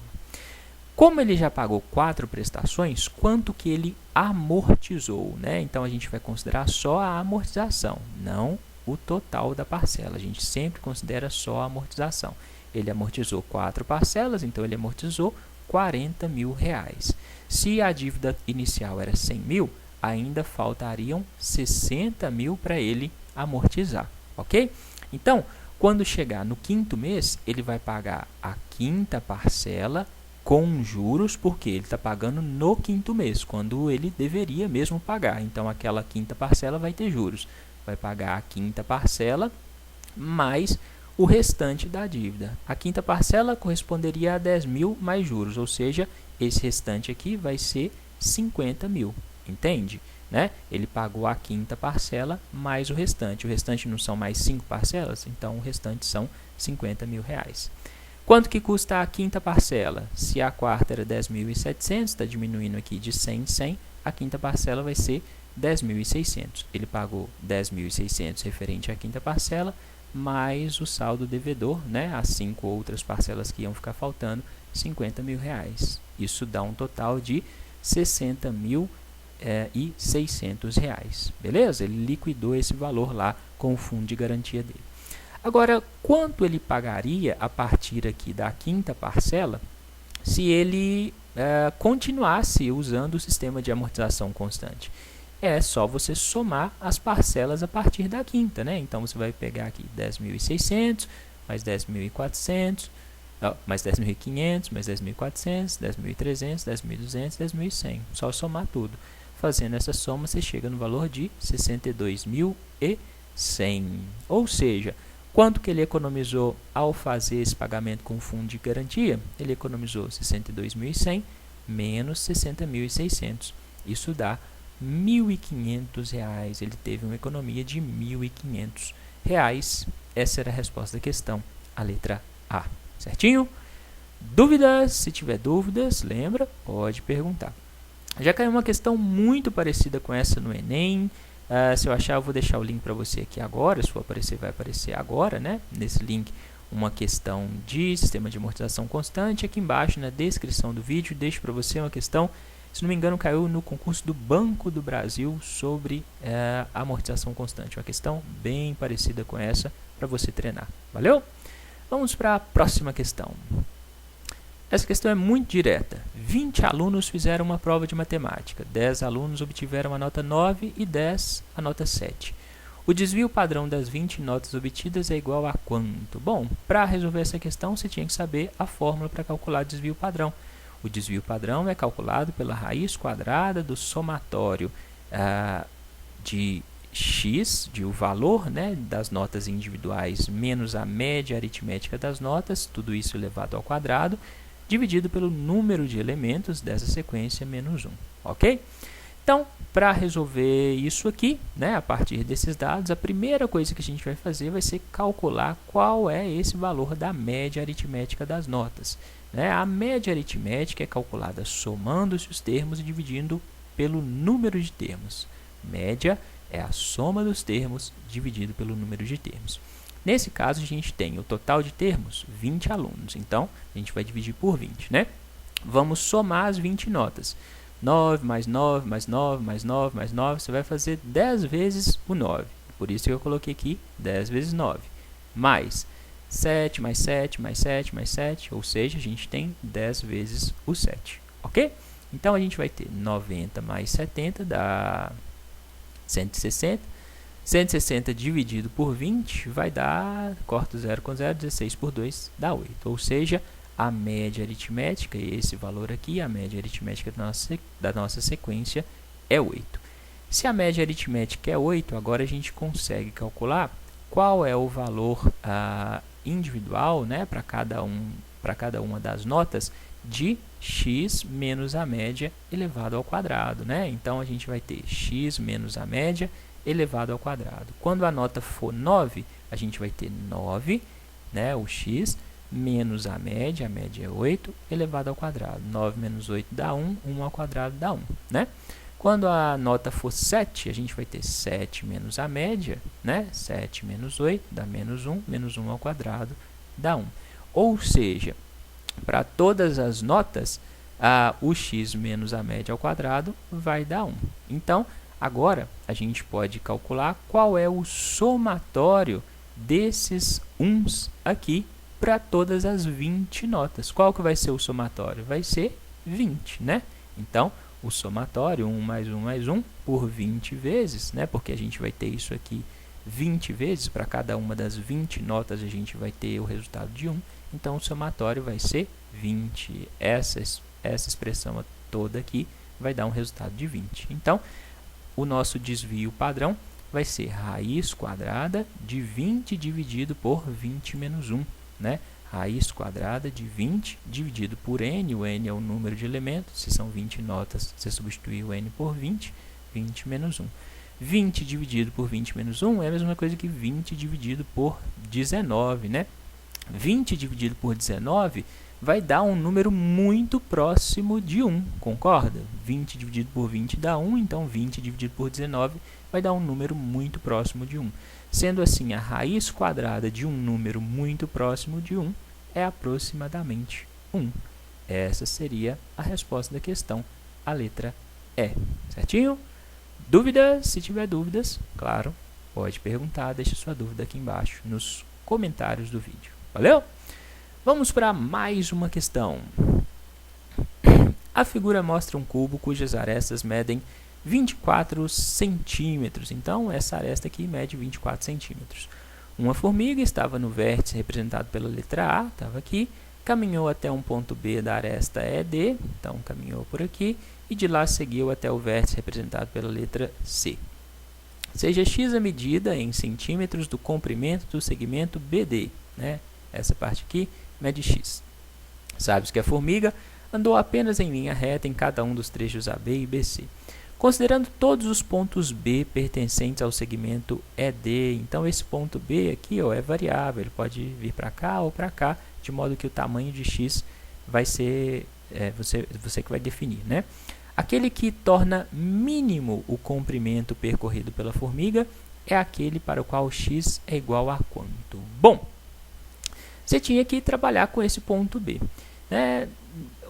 Como ele já pagou 4 prestações, quanto que ele amortizou, né? Então, a gente vai considerar só a amortização, não o total da parcela. A gente sempre considera só a amortização. Ele amortizou 4 parcelas, então ele amortizou 40 mil reais. Se a dívida inicial era 100 mil, ainda faltariam 60 mil para ele amortizar, ok? Então, quando chegar no 5º mês, ele vai pagar a 5ª parcela com juros, porque ele está pagando no 5º mês, quando ele deveria mesmo pagar. Então, aquela 5ª parcela vai ter juros. Vai pagar a 5ª parcela mais o restante da dívida. A 5ª parcela corresponderia a 10 mil mais juros, ou seja, esse restante aqui vai ser 50 mil, entende? Né? Ele pagou a 5ª parcela mais o restante. O restante não são mais 5 parcelas, então o restante são 50 mil reais. Quanto que custa a 5ª parcela? Se a 4ª era 10.700, está diminuindo aqui de 100 em 100, a 5ª parcela vai ser 10.600. Ele pagou 10.600 referente à 5ª parcela, mais o saldo devedor, né? As 5 outras parcelas que iam ficar faltando, 50 mil reais. Isso dá um total de 60.600 reais, beleza? Ele liquidou esse valor lá com o fundo de garantia dele. Agora, quanto ele pagaria a partir partir aqui da quinta parcela se ele continuasse usando o sistema de amortização constante. É só você somar as parcelas a partir da quinta, né? Então, você vai pegar aqui 10.600, mais 10.400, mais 10.500, mais 10.400, 10.300, 10.200, 10.100. Só somar tudo. Fazendo essa soma, você chega no valor de 62.100. Ou seja, quanto que ele economizou ao fazer esse pagamento com fundo de garantia? Ele economizou 62.100 menos 60.600. Isso dá R$ 1.500. Ele teve uma economia de R$ 1.500. Essa era a resposta da questão, a letra A. Certinho? Dúvidas? Se tiver dúvidas, lembra, pode perguntar. Já caiu uma questão muito parecida com essa no Enem. Se eu achar, eu vou deixar o link para você aqui agora. Se for aparecer, vai aparecer agora, né? Nesse link, uma questão de sistema de amortização constante. Aqui embaixo, na descrição do vídeo, deixo para você uma questão, se não me engano, caiu no concurso do Banco do Brasil sobre amortização constante. Uma questão bem parecida com essa para você treinar. Valeu? Vamos para a próxima questão. Essa questão é muito direta. 20 alunos fizeram uma prova de matemática. 10 alunos obtiveram a nota 9 e 10 a nota 7. O desvio padrão das 20 notas obtidas é igual a quanto? Bom, para resolver essa questão, você tinha que saber a fórmula para calcular o desvio padrão. O desvio padrão é calculado pela raiz quadrada do somatório de x, o valor, né, das notas individuais, menos a média aritmética das notas, tudo isso elevado ao quadrado, dividido pelo número de elementos dessa sequência menos 1, ok? Então, para resolver isso aqui, né, a partir desses dados, a primeira coisa que a gente vai fazer vai ser calcular qual é esse valor da média aritmética das notas. Né? A média aritmética é calculada somando-se os termos e dividindo pelo número de termos. Média é a soma dos termos dividido pelo número de termos. Nesse caso, a gente tem o total de termos, 20 alunos. Então, a gente vai dividir por 20, né? Vamos somar as 20 notas. 9 mais 9 mais 9 mais 9 mais 9, você vai fazer 10 vezes o 9. Por isso que eu coloquei aqui 10 vezes 9. Mais 7 mais 7 mais 7 mais 7, ou seja, a gente tem 10 vezes o 7, ok? Então, a gente vai ter 90 mais 70 dá 160. 160 dividido por 20 vai dar, corta 0 com 0, 16 por 2 dá 8. Ou seja, a média aritmética, esse valor aqui, a média aritmética da nossa sequência é 8. Se a média aritmética é 8, agora a gente consegue calcular qual é o valor individual, né, para cada uma das notas de x menos a média elevado ao quadrado, né? Então, a gente vai ter x menos a média elevado ao quadrado. Quando a nota for 9, a gente vai ter 9, né, o x, menos a média é 8, elevado ao quadrado. 9 menos 8 dá 1, 1 ao quadrado dá 1, né? Quando a nota for 7, a gente vai ter 7 menos a média, né? 7 menos 8 dá menos 1 ao quadrado dá 1. Ou seja, para todas as notas, o x menos a média ao quadrado vai dar 1. Então, agora, a gente pode calcular qual é o somatório desses 1s aqui para todas as 20 notas. Qual que vai ser o somatório? Vai ser 20, né? Então, o somatório, 1 mais 1 mais 1, por 20 vezes, né? Porque a gente vai ter isso aqui 20 vezes, para cada uma das 20 notas a gente vai ter o resultado de 1. Então, o somatório vai ser 20. Essa expressão toda aqui vai dar um resultado de 20. Então, o nosso desvio padrão vai ser raiz quadrada de 20 dividido por 20 menos 1, né? Raiz quadrada de 20 dividido por n, o n é o número de elementos, se são 20 notas, você substitui o n por 20, 20 menos 1. 20 dividido por 20 menos 1 é a mesma coisa que 20 dividido por 19, né? 20 dividido por 19 vai dar um número muito próximo de 1, concorda? 20 dividido por 20 dá 1, então 20 dividido por 19 vai dar um número muito próximo de 1. Sendo assim, a raiz quadrada de um número muito próximo de 1 é aproximadamente 1. Essa seria a resposta da questão, a letra E. Certinho? Dúvidas? Se tiver dúvidas, claro, pode perguntar, deixa sua dúvida aqui embaixo nos comentários do vídeo. Valeu? Vamos para mais uma questão. A figura mostra um cubo cujas arestas medem 24 centímetros. Então, essa aresta aqui mede 24 centímetros. Uma formiga estava no vértice representado pela letra A, estava aqui, caminhou até um ponto B da aresta ED, então caminhou por aqui, e de lá seguiu até o vértice representado pela letra C. Seja x a medida em centímetros do comprimento do segmento BD, né? Essa parte aqui mede x. Sabe-se que a formiga andou apenas em linha reta em cada um dos trechos AB e BC. Considerando todos os pontos B pertencentes ao segmento ED, então esse ponto B aqui ó, é variável, ele pode vir para cá ou para cá, de modo que o tamanho de x vai ser você que vai definir, né? Aquele que torna mínimo o comprimento percorrido pela formiga é aquele para o qual x é igual a quanto? Bom, você tinha que trabalhar com esse ponto B, né?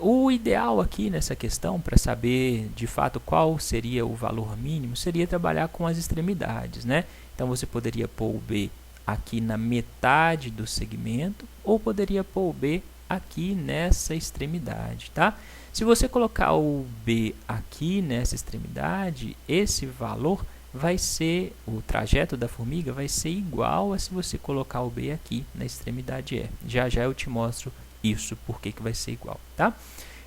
O ideal aqui nessa questão, para saber de fato qual seria o valor mínimo, seria trabalhar com as extremidades, né? Então, você poderia pôr o B aqui na metade do segmento, ou poderia pôr o B aqui nessa extremidade, tá? Se você colocar o B aqui nessa extremidade, esse valor vai ser, o trajeto da formiga vai ser igual a se você colocar o B aqui na extremidade E. Já já eu te mostro isso, por que vai ser igual, tá?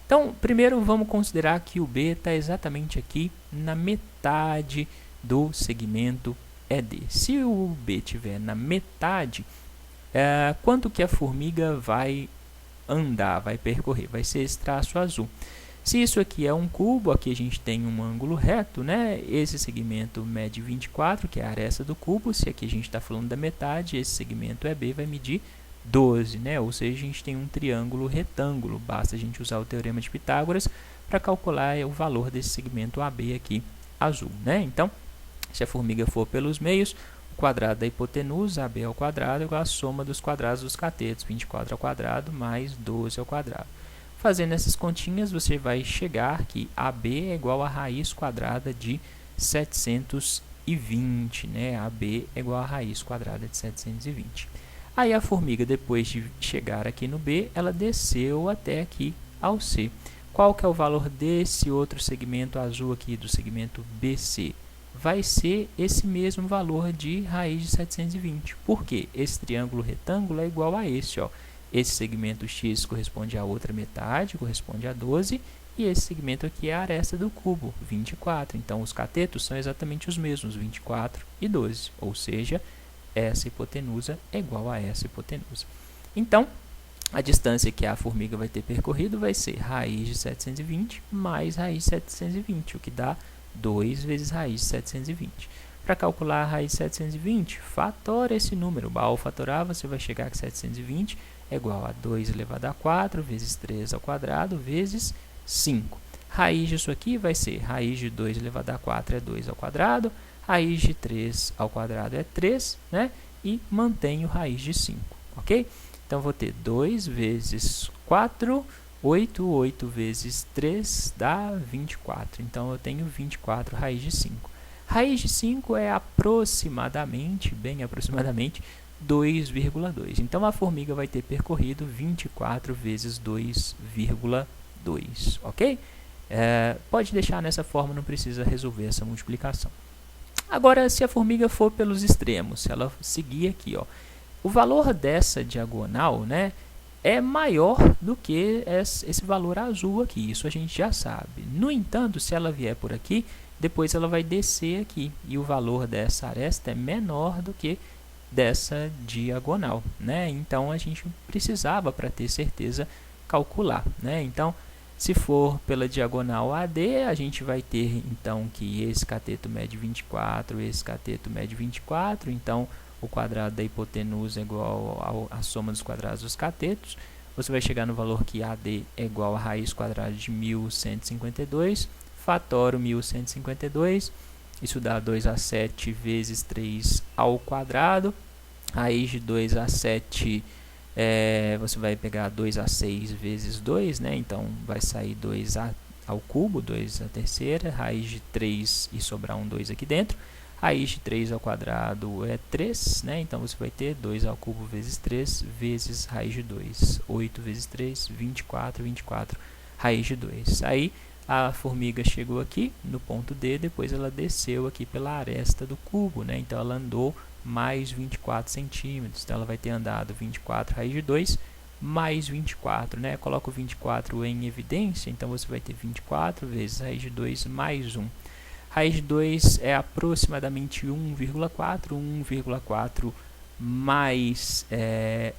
Então, primeiro vamos considerar que o B está exatamente aqui na metade do segmento ED. Se o B estiver na metade, quanto que a formiga vai andar, vai percorrer? Vai ser esse traço azul. Se isso aqui é um cubo, aqui a gente tem um ângulo reto, né? Esse segmento mede 24, que é a aresta do cubo. Se aqui a gente está falando da metade, esse segmento EB vai medir 12, né? Ou seja, a gente tem um triângulo retângulo. Basta a gente usar o teorema de Pitágoras para calcular o valor desse segmento AB aqui azul, né? Então, se a formiga for pelos meios, o quadrado da hipotenusa, AB ao quadrado, é igual a soma dos quadrados dos catetos, 24 ao quadrado mais 12 ao quadrado. Fazendo essas continhas, você vai chegar que AB é igual a raiz quadrada de 720, né? AB é igual a raiz quadrada de 720. Aí a formiga, depois de chegar aqui no B, ela desceu até aqui ao C. Qual que é o valor desse outro segmento azul aqui, do segmento BC? Vai ser esse mesmo valor de raiz de 720. Por quê? Esse triângulo retângulo é igual a esse, ó. Esse segmento X corresponde à outra metade, corresponde a 12, e esse segmento aqui é a aresta do cubo, 24. Então, os catetos são exatamente os mesmos, 24 e 12, ou seja, essa hipotenusa é igual a essa hipotenusa. Então, a distância que a formiga vai ter percorrido vai ser raiz de 720 mais raiz de 720, o que dá 2 vezes raiz de 720. Para calcular a raiz de 720, fatora esse número. Ao fatorar, você vai chegar que 720 é igual a 2 elevado a 4 vezes 3 ao quadrado vezes 5. Raiz disso aqui vai ser raiz de 2 elevado a 4 é 2 ao quadrado, raiz de 3 ao quadrado é 3, né? E mantenho raiz de 5, ok? Então, vou ter 2 vezes 4, 8, 8 vezes 3 dá 24. Então, eu tenho 24 raiz de 5. Raiz de 5 é aproximadamente, bem aproximadamente, 2,2. Então, a formiga vai ter percorrido 24 vezes 2,2, ok? Pode deixar nessa forma, não precisa resolver essa multiplicação. Agora, se a formiga for pelos extremos, se ela seguir aqui, ó, o valor dessa diagonal, né, é maior do que esse valor azul aqui, isso a gente já sabe. No entanto, se ela vier por aqui, depois ela vai descer aqui, e o valor dessa aresta é menor do que dessa diagonal, né? Então, a gente precisava, para ter certeza, calcular, né? Então, se for pela diagonal AD, a gente vai ter, então, que esse cateto mede 24, esse cateto mede 24, então, o quadrado da hipotenusa é igual à soma dos quadrados dos catetos. Você vai chegar no valor que AD é igual a raiz quadrada de 1152, fatoro 1152, isso dá 2 a 7 vezes 3 ao quadrado, raiz de 2 a 7, você vai pegar 2 a 6 vezes 2, né? Então, vai sair 2 ao cubo, 2 a terceira, raiz de 3 e sobrar um 2 aqui dentro. Raiz de 3 ao quadrado é 3, né? Então você vai ter 2 ao cubo vezes 3 vezes raiz de 2. 8 vezes 3, 24, 24, raiz de 2. Aí a formiga chegou aqui no ponto D, depois ela desceu aqui pela aresta do cubo, né? Então ela andou mais 24 centímetros. Então ela vai ter andado 24 raiz de 2 mais 24, né? Coloca o 24 em evidência, então você vai ter 24 vezes raiz de 2 mais 1. Raiz de 2 é aproximadamente 1,4. 1,4 mais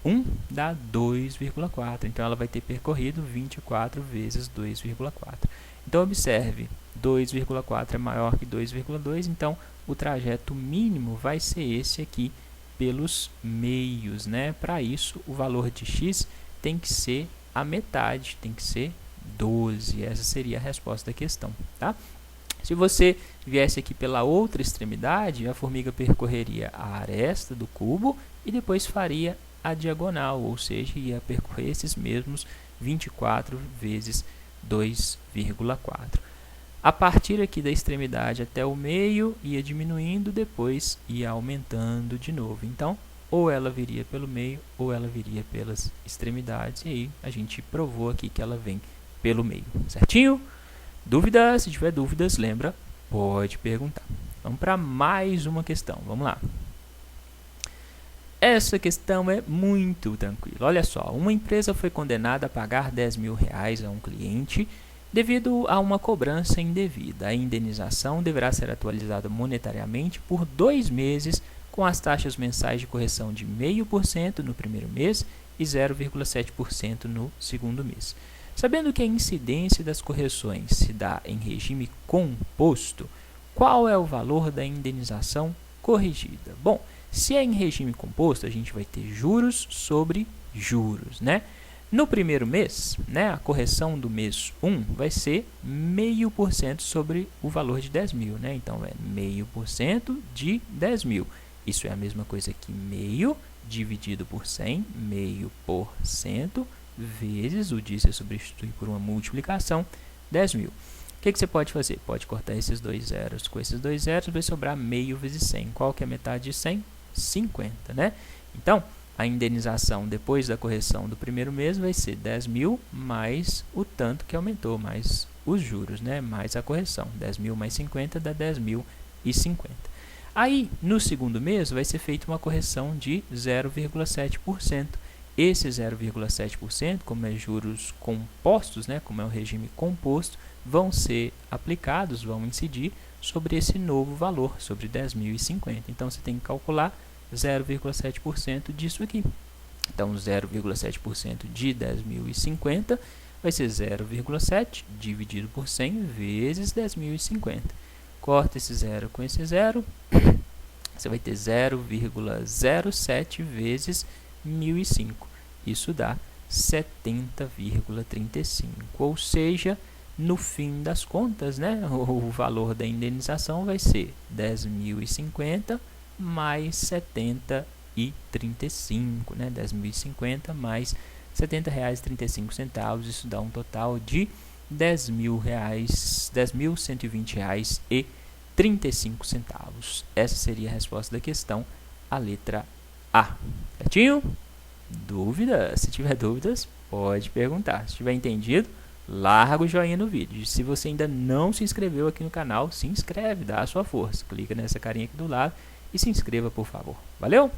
1 dá 2,4. Então, ela vai ter percorrido 24 vezes 2,4. Então, observe, 2,4 é maior que 2,2. Então, o trajeto mínimo vai ser esse aqui pelos meios, né? Para isso, o valor de x tem que ser a metade, tem que ser 12. Essa seria a resposta da questão, tá? Se você viesse aqui pela outra extremidade, a formiga percorreria a aresta do cubo e depois faria a diagonal, ou seja, ia percorrer esses mesmos 24 vezes 2,4. A partir aqui da extremidade até o meio, ia diminuindo, depois ia aumentando de novo. Então, ou ela viria pelo meio, ou ela viria pelas extremidades, e aí a gente provou aqui que ela vem pelo meio, certinho? Dúvidas? Se tiver dúvidas, lembra, pode perguntar. Vamos para mais uma questão, vamos lá. Essa questão é muito tranquila. Olha só, uma empresa foi condenada a pagar R$10.000 a um cliente devido a uma cobrança indevida. A indenização deverá ser atualizada monetariamente por 2 meses, com as taxas mensais de correção de 0,5% no primeiro mês e 0,7% no segundo mês. Sabendo que a incidência das correções se dá em regime composto, qual é o valor da indenização corrigida? Bom, se é em regime composto, a gente vai ter juros sobre juros, né? No primeiro mês, né, a correção do mês 1 vai ser 0,5% sobre o valor de 10.000, né? Então, é 0,5% de 10.000. Isso é a mesma coisa que meio dividido por 100, 0,5%, vezes o de se substitui por uma multiplicação, 10.000. O que você pode fazer? Pode cortar esses dois zeros com esses dois zeros, vai sobrar meio vezes 100. Qual que é a metade de 100? 50, né? Então, a indenização depois da correção do primeiro mês vai ser 10.000 mais o tanto que aumentou, mais os juros, né? Mais a correção. 10.000 mais 50 dá 10.050. Aí, no segundo mês, vai ser feita uma correção de 0,7%. Esse 0,7%, como é juros compostos, né, como é um regime composto, vão ser aplicados, vão incidir sobre esse novo valor, sobre 10.050. Então, você tem que calcular 0,7% disso aqui. Então, 0,7% de 10.050 vai ser 0,7 dividido por 100 vezes 10.050. Corta esse zero com esse zero, você vai ter 0,07 vezes 1.005. Isso dá 70,35. Ou seja, no fim das contas, né, o valor da indenização vai ser 10.050 mais 70,35, né? 10.050 mais R$70,35. Isso dá um total de R$10.120,35. Essa seria a resposta da questão, a letra A. Certinho? Dúvida? Se tiver dúvidas, pode perguntar. Se tiver entendido, larga o joinha no vídeo. Se você ainda não se inscreveu aqui no canal, se inscreve, dá a sua força. Clica nessa carinha aqui do lado e se inscreva, por favor. Valeu?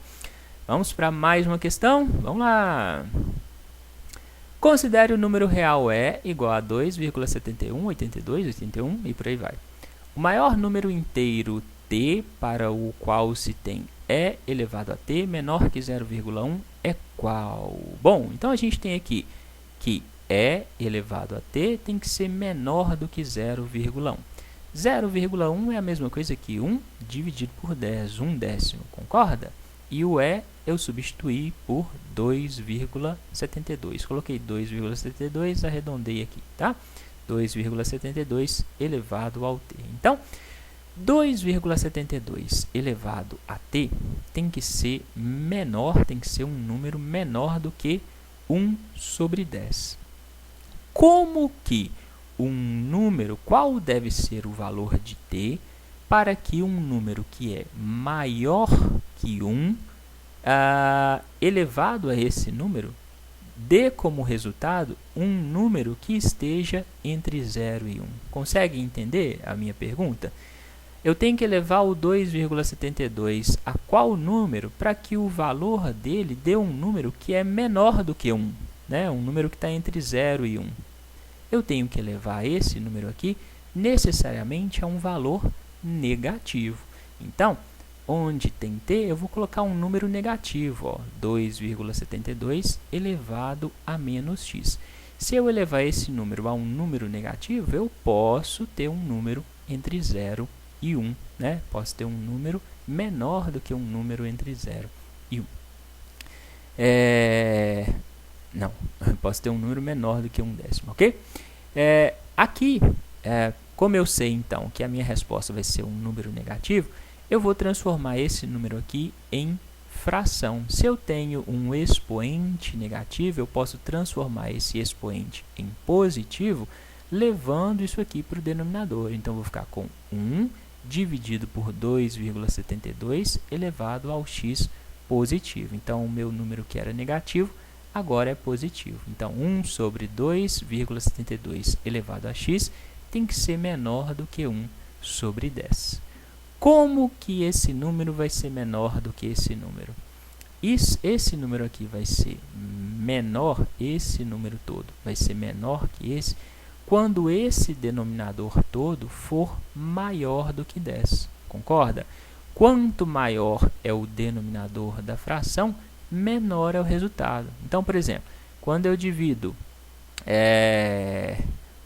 Vamos para mais uma questão? Vamos lá! Considere o número real E igual a 2,71, 82, 81 e por aí vai. O maior número inteiro T para o qual se tem E elevado a T menor que 0,1 é qual? Bom, então a gente tem aqui que E elevado a T tem que ser menor do que 0,1. 0,1 é a mesma coisa que 1 dividido por 10, 1/10, concorda? E o E eu substituí por 2,72. Coloquei 2,72, arredondei aqui, tá? 2,72 elevado ao T. Então, 2,72 elevado a T tem que ser menor, tem que ser um número menor do que 1 sobre 10. Como que um número, qual deve ser o valor de T para que um número que é maior que 1, elevado a esse número, dê como resultado um número que esteja entre 0 e 1. Consegue entender a minha pergunta? Eu tenho que elevar o 2,72 a qual número para que o valor dele dê um número que é menor do que 1, né? Um número que está entre 0 e 1. Eu tenho que elevar esse número aqui necessariamente a um valor negativo. Então, onde tem t, eu vou colocar um número negativo, 2,72 elevado a menos x. Se eu elevar esse número a um número negativo, eu posso ter um número entre 0 e 1, né? Posso ter um número menor do que um número entre 0 e 1. Não, eu posso ter um número menor do que 1/10, ok? Aqui, como eu sei, então, que a minha resposta vai ser um número negativo, eu vou transformar esse número aqui em fração. Se eu tenho um expoente negativo, eu posso transformar esse expoente em positivo, levando isso aqui para o denominador. Então, eu vou ficar com 1 dividido por 2,72 elevado ao x positivo. Então, o meu número que era negativo, agora é positivo. Então, 1 sobre 2,72 elevado a x tem que ser menor do que 1 sobre 10. Como que esse número vai ser menor do que esse número? Esse número aqui vai ser menor, esse número todo vai ser menor que esse, quando esse denominador todo for maior do que 10. Concorda? Quanto maior é o denominador da fração, menor é o resultado. Então, por exemplo, quando eu divido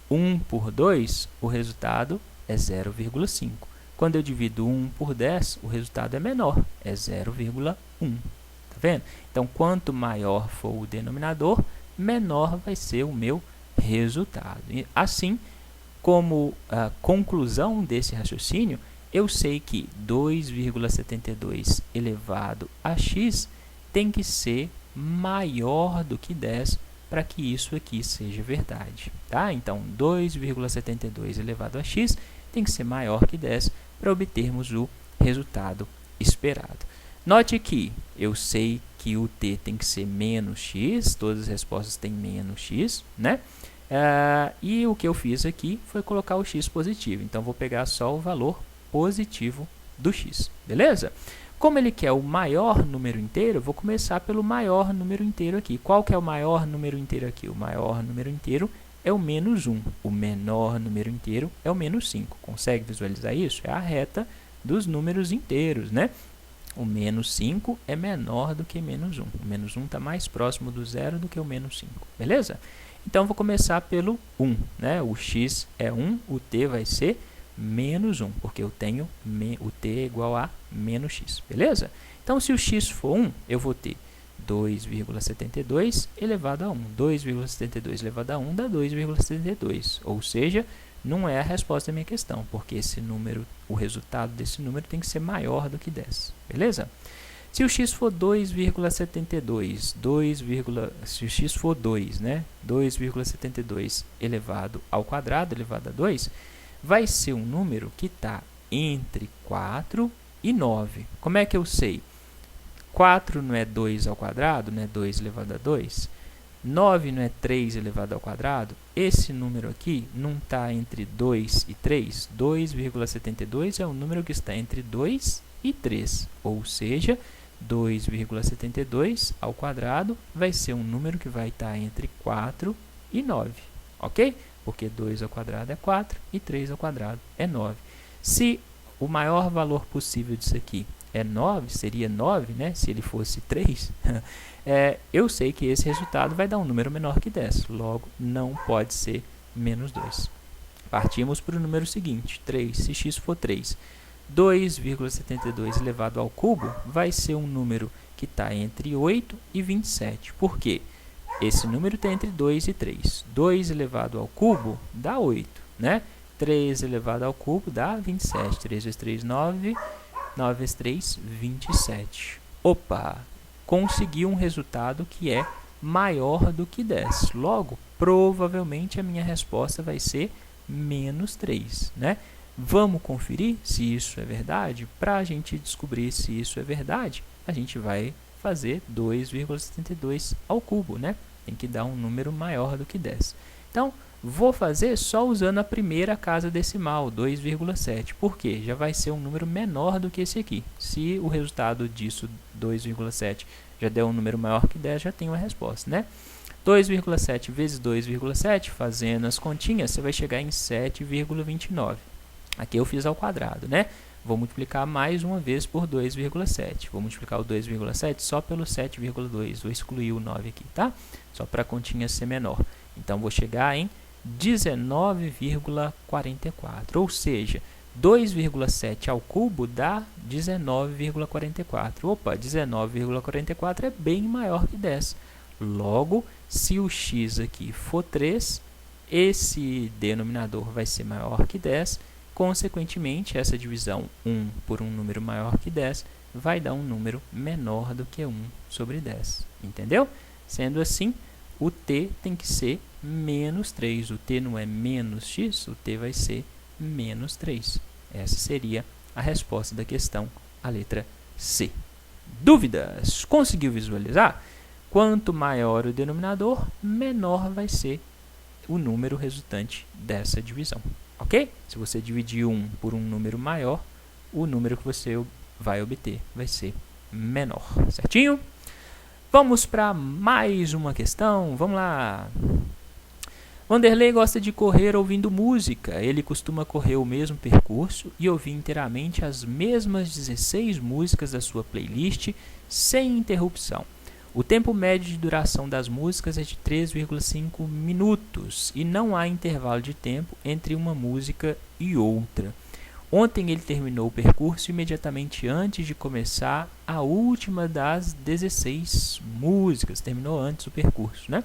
1 por 2, o resultado é 0,5. Quando eu divido 1 por 10, o resultado é menor, é 0,1. Tá vendo? Então, quanto maior for o denominador, menor vai ser o meu resultado. E, assim, como a conclusão desse raciocínio, eu sei que 2,72 elevado a x tem que ser maior do que 10 para que isso aqui seja verdade. Tá? Então, 2,72 elevado a x tem que ser maior que 10 para obtermos o resultado esperado. Note que eu sei que o t tem que ser menos x, todas as respostas têm menos x, né? E o que eu fiz aqui foi colocar o x positivo. Então, vou pegar só o valor positivo do x, beleza? Como ele quer o maior número inteiro, eu vou começar pelo maior número inteiro aqui. Qual que é o maior número inteiro aqui? O maior número inteiro é o menos 1. O menor número inteiro é o menos 5. Consegue visualizar isso? É a reta dos números inteiros, né? O menos 5 é menor do que menos 1. O menos 1 está mais próximo do zero do que o menos 5, beleza? Então, vou começar pelo 1, né? O x é 1, o t vai ser menos 1, porque eu tenho o t é igual a menos x, beleza? Então, se o x for 1, eu vou ter 2,72 elevado a 1. 2,72 elevado a 1 dá 2,72, ou seja, não é a resposta da minha questão, porque esse número, o resultado desse número tem que ser maior do que 10, beleza? Se o x for 2,72, se o x for 2, né? 2,72 elevado ao quadrado, elevado a 2, vai ser um número que está entre 4 e 9. Como é que eu sei? 4 não é 2 ao quadrado, não é 2 elevado a 2. 9 não é 3 elevado ao quadrado. Esse número aqui não está entre 2 e 3. 2,72 é um número que está entre 2 e 3. Ou seja, 2,72 ao quadrado vai ser um número que vai estar entre 4 e 9. Ok? Porque 2 ao quadrado é 4 e 3 ao quadrado é 9. Se o maior valor possível disso aqui é 9, seria 9, né? Se ele fosse 3, eu sei que esse resultado vai dar um número menor que 10. Logo, não pode ser menos 2. Partimos para o número seguinte, 3. Se x for 3, 2,72 elevado ao cubo vai ser um número que está entre 8 e 27. Por quê? Esse número está entre 2 e 3. 2 elevado ao cubo dá 8, né? 3 elevado ao cubo dá 27. 3 vezes 3, 9. 9 vezes 3, 27. Opa! Consegui um resultado que é maior do que 10. Logo, provavelmente a minha resposta vai ser menos 3, né? Vamos conferir se isso é verdade? Para a gente descobrir se isso é verdade, a gente vai fazer 2,72 ao cubo, né? Tem que dar um número maior do que 10. Então, vou fazer só usando a primeira casa decimal, 2,7. Por quê? Já vai ser um número menor do que esse aqui. Se o resultado disso, 2,7, já der um número maior que 10, já tem uma resposta, né? 2,7 vezes 2,7, fazendo as continhas, você vai chegar em 7,29. Aqui eu fiz ao quadrado, né? Vou multiplicar mais uma vez por 2,7. Vou multiplicar o 2,7 só pelo 7,2. Vou excluir o 9 aqui, tá? Só para a continha ser menor. Então, vou chegar em 19,44. Ou seja, 2,7 ao cubo dá 19,44. Opa, 19,44 é bem maior que 10. Logo, se o x aqui for 3, esse denominador vai ser maior que 10. Consequentemente, essa divisão 1 por um número maior que 10 vai dar um número menor do que 1 sobre 10. Entendeu? Sendo assim, o t tem que ser menos 3. O t não é menos x, o t vai ser menos 3. Essa seria a resposta da questão, a letra C. Dúvidas? Conseguiu visualizar? Quanto maior o denominador, menor vai ser o número resultante dessa divisão. Ok? Se você dividir 1 por um número maior, o número que você vai obter vai ser menor. Certinho? Vamos para mais uma questão. Vamos lá. Vanderlei gosta de correr ouvindo música. Ele costuma correr o mesmo percurso e ouvir inteiramente as mesmas 16 músicas da sua playlist sem interrupção. O tempo médio de duração das músicas é de 3,5 minutos e não há intervalo de tempo entre uma música e outra. Ontem ele terminou o percurso imediatamente antes de começar a última das 16 músicas. Terminou antes o percurso, né?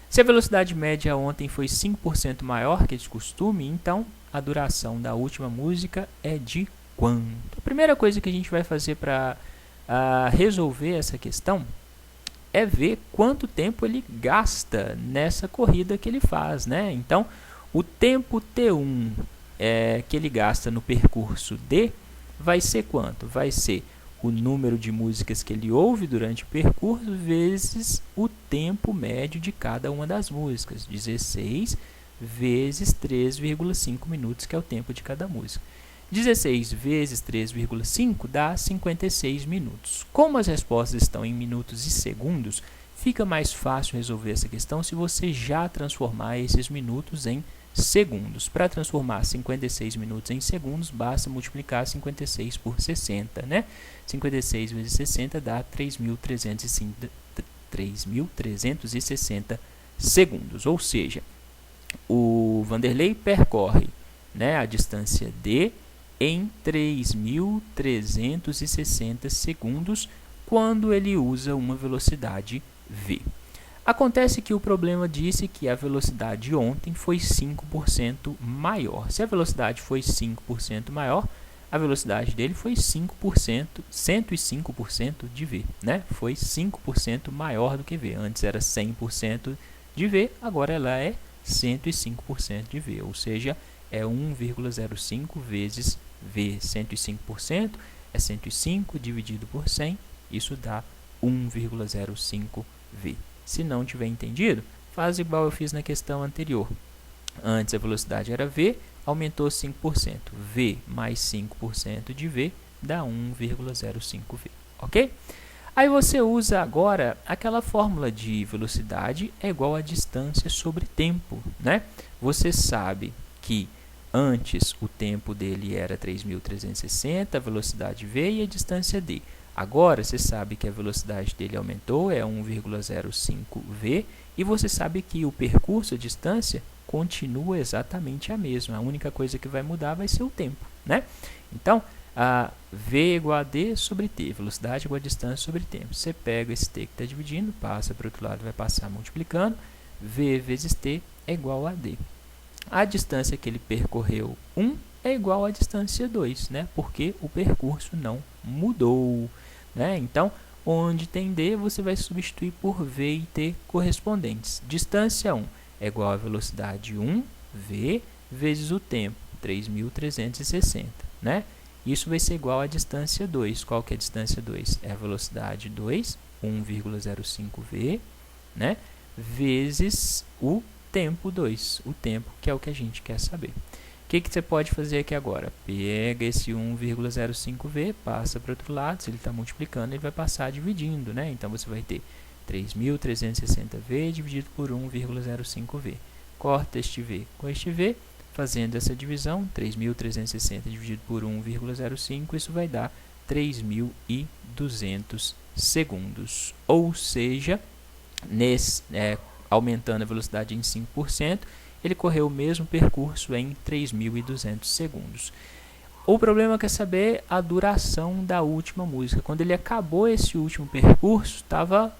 Se a velocidade média ontem foi 5% maior que de costume, então a duração da última música é de quanto? A primeira coisa que a gente vai fazer para resolver essa questão é ver quanto tempo ele gasta nessa corrida que ele faz, né? Então, o tempo T1 que ele gasta no percurso D vai ser quanto? Vai ser o número de músicas que ele ouve durante o percurso vezes o tempo médio de cada uma das músicas. 16 vezes 3,5 minutos, que é o tempo de cada música. 16 vezes 3,5 dá 56 minutos. Como as respostas estão em minutos e segundos, fica mais fácil resolver essa questão se você já transformar esses minutos em segundos. Para transformar 56 minutos em segundos, basta multiplicar 56 por 60, né? 56 vezes 60 dá 3.360 segundos. Ou seja, o Vanderlei percorre, né, a distância D em 3.360 segundos quando ele usa uma velocidade v. Acontece que o problema disse que a velocidade ontem foi 5% maior. Se a velocidade foi 5% maior, a velocidade dele foi 5%, 105% de v, né? Foi 5% maior do que v. Antes era 100% de v, agora ela é 105% de v, ou seja, é 1,05 vezes v. 105% é 105 dividido por 100, isso dá 1,05 v. Se não tiver entendido, faz igual eu fiz na questão anterior. Antes a velocidade era v, aumentou 5%. v mais 5% de v dá 1,05v, ok? Aí você usa agora aquela fórmula de velocidade é igual a distância sobre tempo, né? Você sabe que antes o tempo dele era 3.360, a velocidade v e a distância d. Agora você sabe que a velocidade dele aumentou, é 1,05v, e você sabe que o percurso, a distância, continua exatamente a mesma. A única coisa que vai mudar vai ser o tempo, né? Então, v igual a d sobre t, velocidade igual a distância sobre tempo. Você pega esse t que está dividindo, passa para o outro lado, vai passar multiplicando, v vezes t é igual a d. A distância que ele percorreu, 1, é igual à distância 2, né? Porque o percurso não mudou, né? Então, onde tem d, você vai substituir por v e t correspondentes. Distância 1 é igual à velocidade 1, v, vezes o tempo, 3.360, né? Isso vai ser igual à distância 2. Qual que é a distância 2? É a velocidade 2, 1,05v, né? Vezes o tempo 2, o tempo que é o que a gente quer saber. O que você pode fazer aqui agora? Pega esse 1,05v, passa para o outro lado, se ele está multiplicando, ele vai passar dividindo, né? Então, você vai ter 3.360v dividido por 1,05v. Corta este v com este v, fazendo essa divisão, 3.360 dividido por 1,05, isso vai dar 3.200 segundos. Ou seja, aumentando a velocidade em 5%, ele correu o mesmo percurso em 3.200 segundos. O problema é saber a duração da última música. Quando ele acabou esse último percurso, estava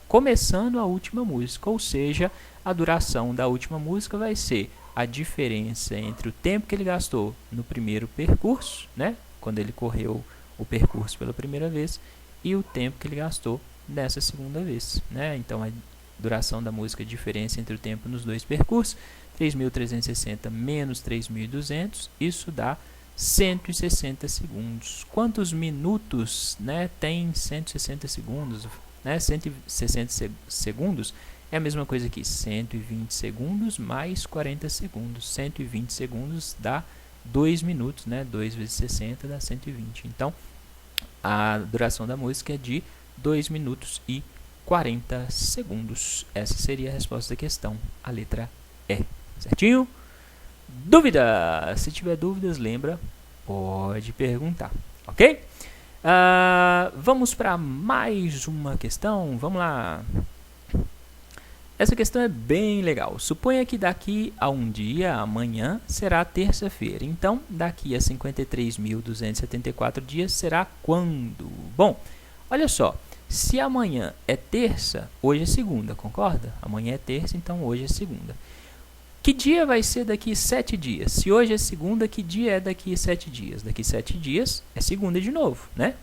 começando a última música, ou seja, a duração da última música vai ser a diferença entre o tempo que ele gastou no primeiro percurso, né, quando ele correu o percurso pela primeira vez, e o tempo que ele gastou nessa segunda vez, né? Então, a duração da música, a diferença entre o tempo nos dois percursos, 3.360 menos 3.200, isso dá 160 segundos. Quantos minutos, né, tem 160 segundos? 160 segundos é a mesma coisa que 120 segundos mais 40 segundos. 120 segundos dá 2 minutos, né? 2 vezes 60 dá 120. Então, a duração da música é de 2 minutos e 40 segundos. Essa seria a resposta da questão, a letra E. Certinho? Dúvida? Se tiver dúvidas, lembra, pode perguntar, ok? Vamos para mais uma questão. Vamos lá. Essa questão é bem legal. Suponha que daqui a um dia, amanhã, será terça-feira. Então, daqui a 53.274 dias será quando? Bom, olha só. Se amanhã é terça, hoje é segunda, concorda? Amanhã é terça, então hoje é segunda. Que dia vai ser daqui 7 dias? Se hoje é segunda, que dia é daqui 7 dias? Daqui 7 dias é segunda de novo, né?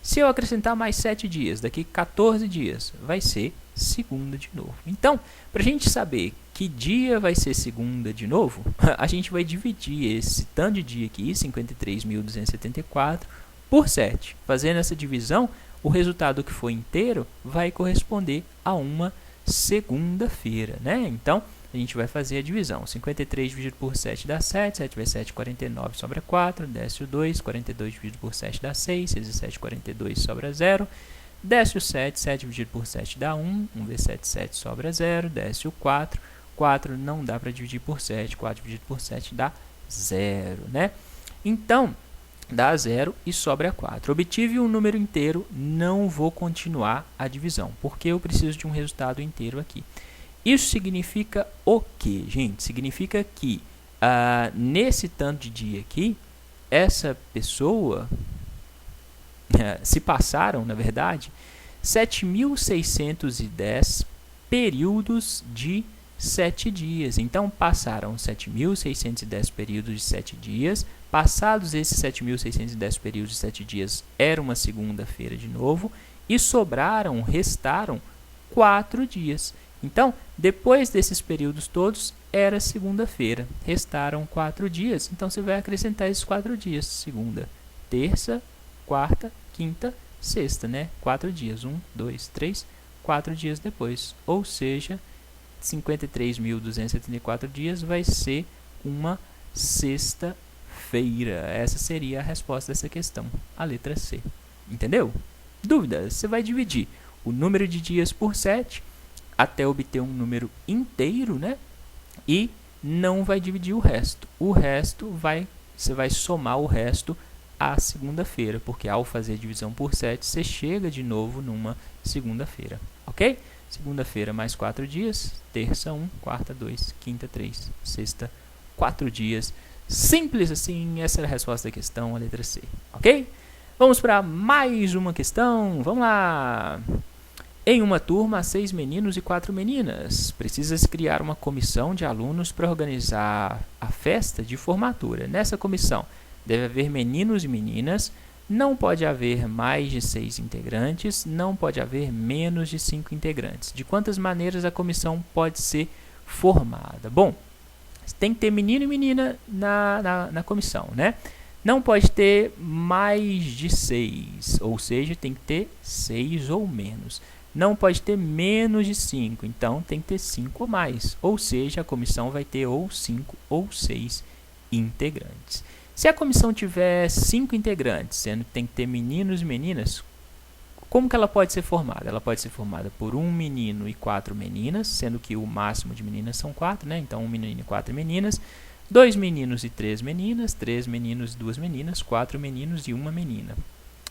Se eu acrescentar mais 7 dias, daqui 14 dias, vai ser segunda de novo. Então, para a gente saber que dia vai ser segunda de novo, a gente vai dividir esse tanto de dia aqui, 53.274, por 7. Fazendo essa divisão, o resultado que for inteiro vai corresponder a uma segunda-feira, né? Então, a gente vai fazer a divisão. 53 dividido por 7 dá 7, 7 vezes 7, 49, sobra 4, desce o 2, 42 dividido por 7 dá 6, 6 vezes 7, 42, sobra 0, desce o 7, 7 dividido por 7 dá 1, 1 vezes 7, 7, sobra 0, desce o 4, 4 não dá para dividir por 7, 4 dividido por 7 dá 0, né? Então, dá 0 e sobra 4. Obtive um número inteiro, não vou continuar a divisão, porque eu preciso de um resultado inteiro aqui. Isso significa o quê, gente? Significa que nesse tanto de dia aqui, essa pessoa, se passaram, na verdade, 7.610 períodos de 7 dias. Então, passaram 7.610 períodos de 7 dias. Passados esses 7.610 períodos de 7 dias, era uma segunda-feira de novo. E restaram 4 dias. Então, depois desses períodos todos, era segunda-feira. Restaram 4 dias. Então, você vai acrescentar esses 4 dias. Segunda, terça, quarta, quinta, sexta, né? 4 dias. 1, 2, 3, 4 dias depois. Ou seja, 53.274 dias vai ser uma sexta-feira. Essa seria a resposta dessa questão, a letra C. Entendeu? Dúvidas? Você vai dividir o número de dias por 7 até obter um número inteiro, né? E não vai dividir o resto. O resto você vai somar o resto à segunda-feira, porque ao fazer a divisão por 7, você chega de novo numa segunda-feira, ok? Segunda-feira mais 4 dias, terça 1, quarta 2, quinta 3, sexta 4 dias. Simples assim, essa era a resposta da questão, a letra C, ok? Vamos para mais uma questão, vamos lá! Em uma turma, há 6 meninos e 4 meninas. Precisa-se criar uma comissão de alunos para organizar a festa de formatura. Nessa comissão, deve haver meninos e meninas, não pode haver mais de 6 integrantes, não pode haver menos de 5 integrantes. De quantas maneiras a comissão pode ser formada? Bom, Tem que ter menino e menina na comissão, né? Não pode ter mais de 6, ou seja, tem que ter 6 ou menos. Não pode ter menos de 5, então tem que ter 5 ou mais, ou seja, a comissão vai ter ou 5 ou 6 integrantes. Se a comissão tiver 5 integrantes, sendo que tem que ter meninos e meninas, como que ela pode ser formada? Ela pode ser formada por um menino e 4 meninas, sendo que o máximo de meninas são 4, né? Então, um menino e 4 meninas. 2 meninos e 3 meninas, 3 meninos e 2 meninas, 4 meninos e 1 menina.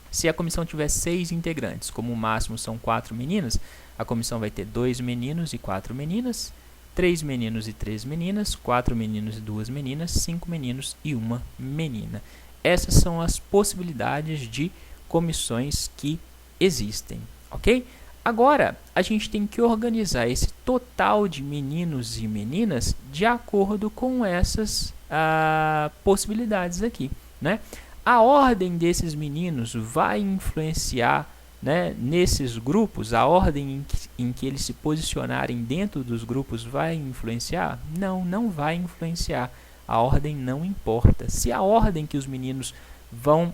Se a comissão tiver 6 integrantes, como o máximo são 4 meninas, a comissão vai ter 2 meninos e 4 meninas, 3 meninos e 3 meninas, 4 meninos e 2 meninas, 5 meninos e 1 menina. Essas são as possibilidades de comissões que existem, ok? Agora, a gente tem que organizar esse total de meninos e meninas de acordo com essas possibilidades aqui, né? A ordem desses meninos vai influenciar, né, nesses grupos, a ordem em que eles se posicionarem dentro dos grupos vai influenciar? Não, não vai influenciar. A ordem não importa. Se a ordem que os meninos vão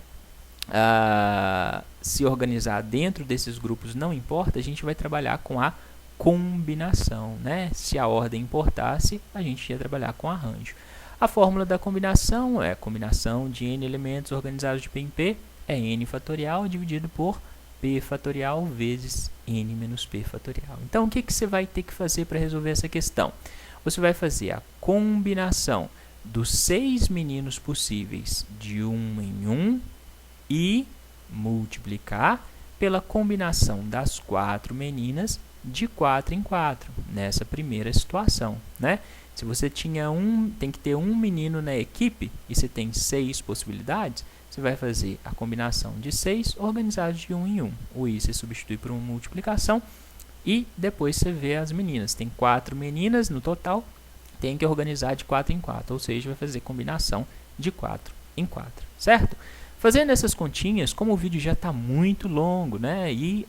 se organizar dentro desses grupos não importa, a gente vai trabalhar com a combinação, né? Se a ordem importasse, a gente ia trabalhar com arranjo. A fórmula da combinação é a combinação de n elementos organizados de P em P, é n fatorial dividido por P fatorial vezes n menos P fatorial. Então, o que você vai ter que fazer para resolver essa questão? Você vai fazer a combinação dos 6 meninos possíveis de 1 em 1 e multiplicar pela combinação das 4 meninas de 4 em 4, nessa primeira situação, né? Se você tem que ter um menino na equipe e você tem 6 possibilidades, você vai fazer a combinação de 6 organizados de 1 em 1. O i você substitui por uma multiplicação e depois você vê as meninas. Tem 4 meninas no total, tem que organizar de 4 em 4, ou seja, vai fazer combinação de 4 em 4, certo? Fazendo essas continhas, como o vídeo já está muito longo, né, e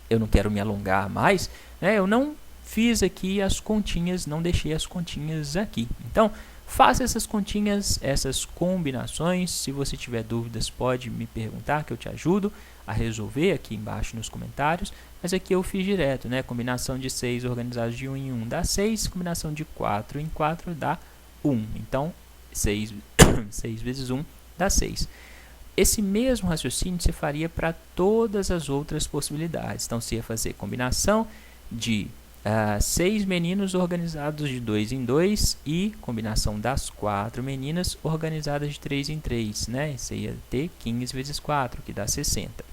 eu não quero me alongar mais, né, eu não fiz aqui as continhas, não deixei as continhas aqui. Então, faça essas continhas, essas combinações. Se você tiver dúvidas, pode me perguntar que eu te ajudo a resolver aqui embaixo nos comentários. Mas aqui eu fiz direto, né, combinação de 6 organizados de 1 em 1 dá 6, combinação de 4 em 4 dá 1. Então, 6 vezes 1 dá 6. Esse mesmo raciocínio você faria para todas as outras possibilidades. Então, você ia fazer combinação de 6 meninos organizados de 2 em 2 e combinação das 4 meninas organizadas de 3 em 3. Né? Você ia ter 15 vezes 4, que dá 60.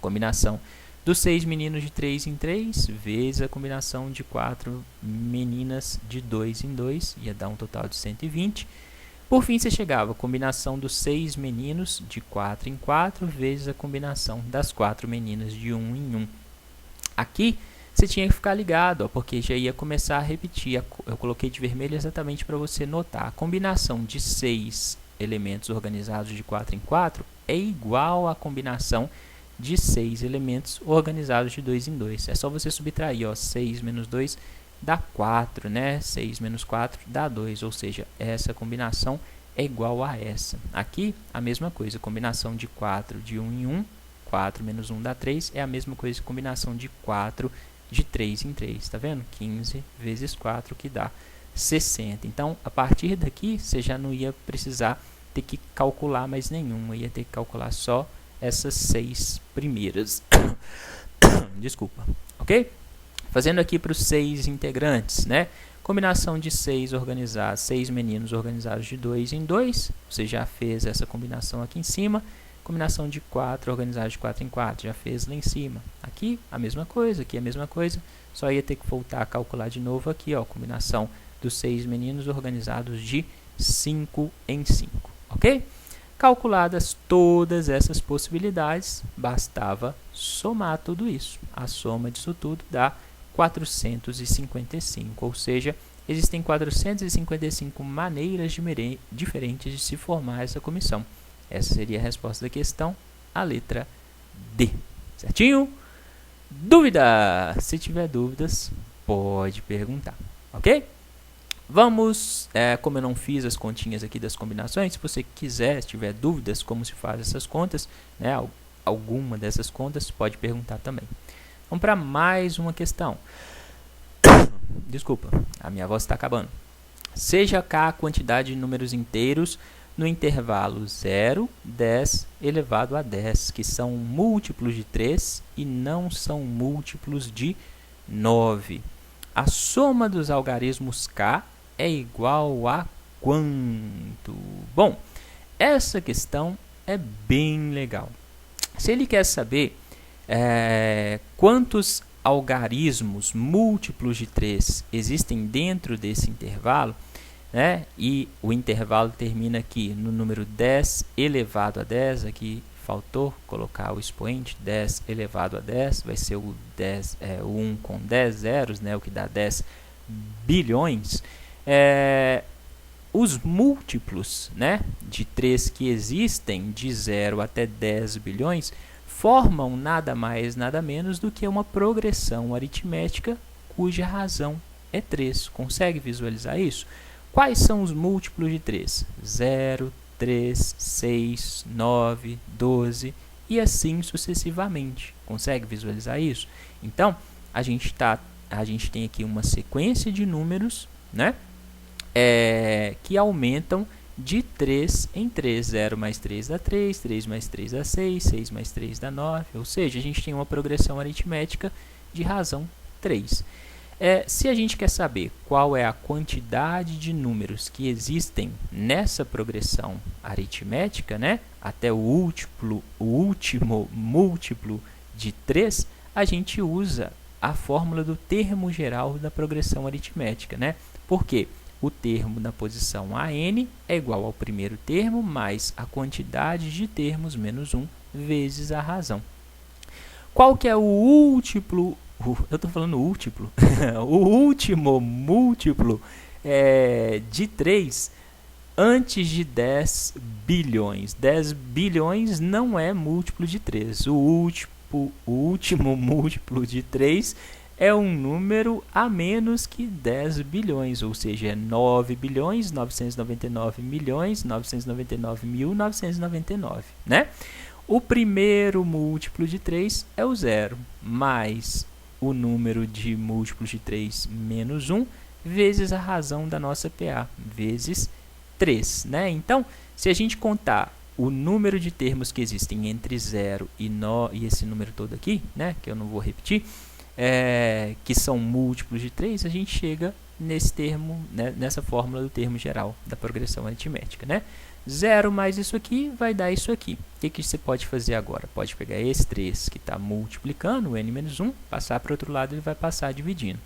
Combinação dos 6 meninos de 3 em 3 vezes a combinação de 4 meninas de 2 em 2, ia dar um total de 120. Por fim, você chegava a combinação dos 6 meninos de 4 em 4 vezes a combinação das 4 meninas de 1 em 1. Aqui, você tinha que ficar ligado, ó, porque já ia começar a repetir. Eu coloquei de vermelho exatamente para você notar. A combinação de 6 elementos organizados de 4 em 4 é igual à combinação de 6 elementos organizados de 2 em 2. É só você subtrair, ó, 6 menos 2 dá 4, né? 6 menos 4 dá 2, ou seja, essa combinação é igual a essa. Aqui, a mesma coisa, combinação de 4 de 1 em 1, 4 menos 1 dá 3, é a mesma coisa que combinação de 4 de 3 em 3, tá vendo? 15 vezes 4, que dá 60. Então, a partir daqui, você já não ia precisar ter que calcular mais nenhuma, ia ter que calcular só essas 6 primeiras. Desculpa, ok? Fazendo aqui para os 6 integrantes, né? Combinação de 6 organizados, 6 meninos organizados de 2 em 2. Você já fez essa combinação aqui em cima. Combinação de 4 organizados de 4 em 4. Já fez lá em cima. Aqui a mesma coisa, aqui a mesma coisa. Só ia ter que voltar a calcular de novo aqui, ó. Combinação dos 6 meninos organizados de 5 em 5. Ok? Calculadas todas essas possibilidades, bastava somar tudo isso. A soma disso tudo dá 455, ou seja, existem 455 maneiras diferentes de se formar essa comissão. Essa seria a resposta da questão, a letra D. Certinho? Dúvida? Se tiver dúvidas, pode perguntar, ok? Vamos, como eu não fiz as continhas aqui das combinações, se você quiser, se tiver dúvidas como se faz essas contas, né, alguma dessas contas, pode perguntar também. Vamos para mais uma questão. Desculpa, a minha voz está acabando. Seja K a quantidade de números inteiros no intervalo 0, 10 elevado a 10, que são múltiplos de 3 e não são múltiplos de 9. A soma dos algarismos K é igual a quanto? Bom, essa questão é bem legal. Se ele quer saber quantos algarismos múltiplos de 3 existem dentro desse intervalo, né? E o intervalo termina aqui no número 10 elevado a 10, aqui faltou colocar o expoente, 10 elevado a 10, vai ser o 1 com 10 zeros, né? O que dá 10 bilhões. Os múltiplos, né, de 3 que existem, de 0 até 10 bilhões, formam nada mais, nada menos do que uma progressão aritmética cuja razão é 3. Consegue visualizar isso? Quais são os múltiplos de 3? 0, 3, 6, 9, 12 e assim sucessivamente. Consegue visualizar isso? Então, a gente tem aqui uma sequência de números, né, que aumentam de 3 em 3. 0 mais 3 dá 3, 3 mais 3 dá 6, 6 mais 3 dá 9. Ou seja, a gente tem uma progressão aritmética de razão 3. Se a gente quer saber qual é a quantidade de números que existem nessa progressão aritmética, né, até o último múltiplo de 3, a gente usa a fórmula do termo geral da progressão aritmética, né? Por quê? O termo na posição AN é igual ao primeiro termo mais a quantidade de termos menos 1 vezes a razão. Qual que é o último... Eu estou falando múltiplo. O último múltiplo de 3 antes de 10 bilhões. 10 bilhões não é múltiplo de 3. O último múltiplo de 3 é um número a menos que 10 bilhões, ou seja, é 9 bilhões, 999 milhões, 999 mil, 999, né? O primeiro múltiplo de 3 é o 0, mais o número de múltiplos de 3 menos 1, vezes a razão da nossa PA, vezes 3, né? Então, se a gente contar o número de termos que existem entre 0 e esse número todo aqui, né, que eu não vou repetir, que são múltiplos de 3, a gente chega nesse termo, né, nessa fórmula do termo geral da progressão aritmética, né? 0 mais isso aqui vai dar isso aqui. O que você pode fazer agora? Pode pegar esse 3 que está multiplicando, o n-1, passar para o outro lado, ele vai passar dividindo.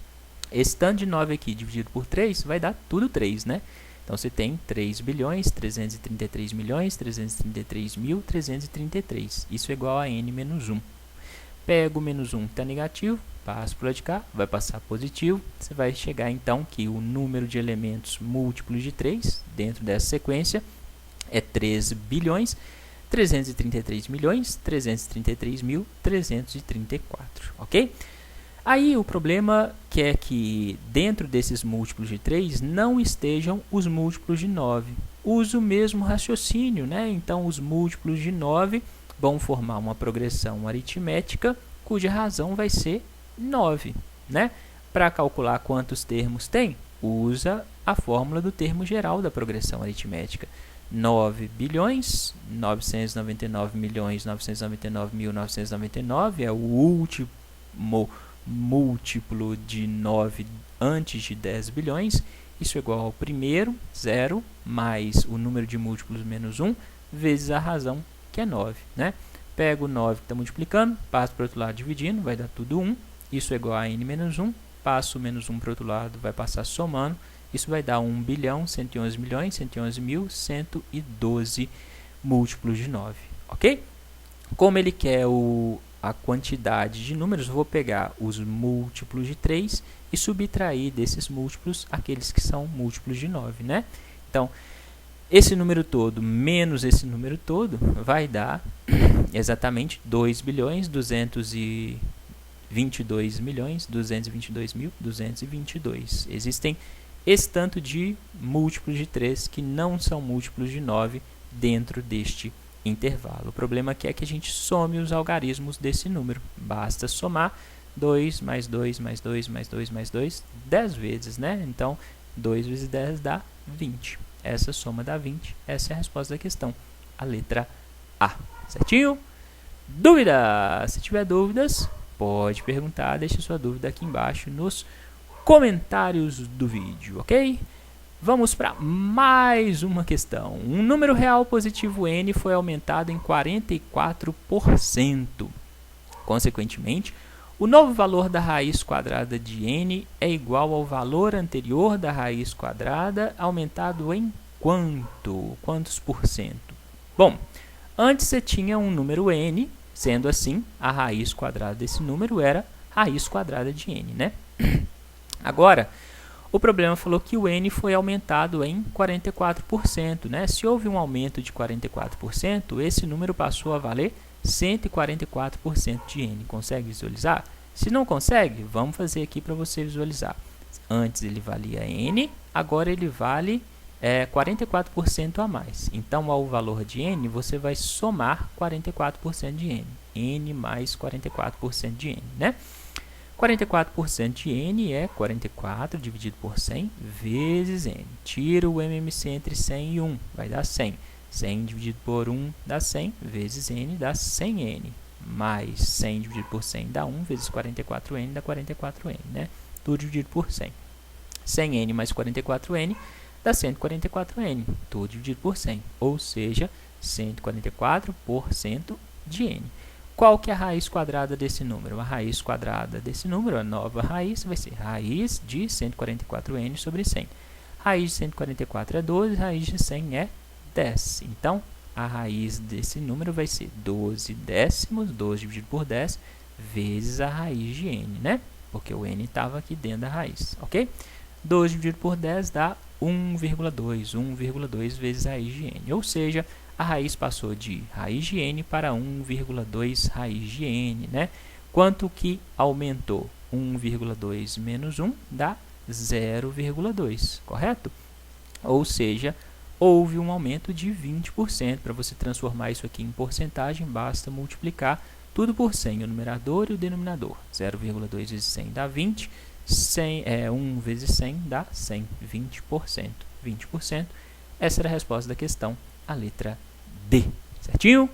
Esse tanto de 9 aqui dividido por 3 vai dar tudo 3, né? Então, você tem 3 bilhões, 333 milhões, 333 mil, 333. Isso é igual a n-1. Pego o menos 1 que está negativo, passo para o lado de cá, vai passar positivo. Você vai chegar, então, que o número de elementos múltiplos de 3 dentro dessa sequência é 3 bilhões, 333 milhões, 333 mil, 334, ok? Aí o problema é que dentro desses múltiplos de 3 não estejam os múltiplos de 9. Usa o mesmo raciocínio, né? Então, os múltiplos de 9 vão formar uma progressão aritmética cuja razão vai ser 9, né? Para calcular quantos termos tem, usa a fórmula do termo geral da progressão aritmética. 9 bilhões, 999 milhões, 999 mil, 999 é o último múltiplo de 9 antes de 10 bilhões. Isso é igual ao primeiro, 0, mais o número de múltiplos menos 1, vezes a razão, que é 9, né? Pego o 9 que está multiplicando, passo para o outro lado dividindo, vai dar tudo 1. Isso é igual a n menos 1, passo o menos 1 para o outro lado, vai passar somando. Isso vai dar 1 bilhão, 111 milhões, 111 mil, 112 múltiplos de 9, ok? Como ele quer a quantidade de números, eu vou pegar os múltiplos de 3 e subtrair desses múltiplos aqueles que são múltiplos de 9, né? Então, esse número todo menos esse número todo vai dar exatamente 2 bilhões, 222 milhões, 222 mil, 222. Existem esse tanto de múltiplos de 3 que não são múltiplos de 9 dentro deste intervalo. O problema aqui é que a gente some os algarismos desse número. Basta somar 2 mais 2 mais 2 mais 2 mais 2 10 vezes, né? Então, 2 vezes 10 dá 20. Essa soma dá 20. Essa é a resposta da questão. A letra A. Certinho? Dúvida? Se tiver dúvidas, pode perguntar. Deixe sua dúvida aqui embaixo nos comentários do vídeo, ok? Vamos para mais uma questão. Um número real positivo n foi aumentado em 44%. Consequentemente, o novo valor da raiz quadrada de n é igual ao valor anterior da raiz quadrada aumentado em quanto? Quantos por cento? Bom, antes você tinha um número n, sendo assim, a raiz quadrada desse número era raiz quadrada de n, né? Agora, o problema falou que o n foi aumentado em 44%, né? Se houve um aumento de 44%, esse número passou a valer 144% de n. Consegue visualizar? Se não consegue, vamos fazer aqui para você visualizar. Antes ele valia n, agora ele vale 44% a mais. Então, ao valor de n, você vai somar 44% de n. n mais 44% de n, né? 44% de n é 44 dividido por 100 vezes n. Tira o MMC entre 100 e 1, vai dar 100. 100 dividido por 1 dá 100, vezes n dá 100n. Mais 100 dividido por 100 dá 1, vezes 44n dá 44n, né? Tudo dividido por 100. 100n mais 44n dá 144n, tudo dividido por 100. Ou seja, 144% de n. Qual que é a raiz quadrada desse número? A raiz quadrada desse número, a nova raiz, vai ser raiz de 144n sobre 100. Raiz de 144 é 12, raiz de 100 é 10. Então, a raiz desse número vai ser 12 décimos, 12 dividido por 10, vezes a raiz de n, né? Porque o n estava aqui dentro da raiz, ok? 12 dividido por 10 dá 1,2, 1,2 vezes a raiz de n. Ou seja, a raiz passou de raiz de n para 1,2 raiz de n, né? Quanto que aumentou? 1,2 menos 1 dá 0,2, correto? Ou seja, houve um aumento de 20%. Para você transformar isso aqui em porcentagem, basta multiplicar tudo por 100, o numerador e o denominador. 0,2 vezes 100 dá 20, 1 vezes 100 dá 100, 20%. 20%. Essa era a resposta da questão, a letra D. Certinho?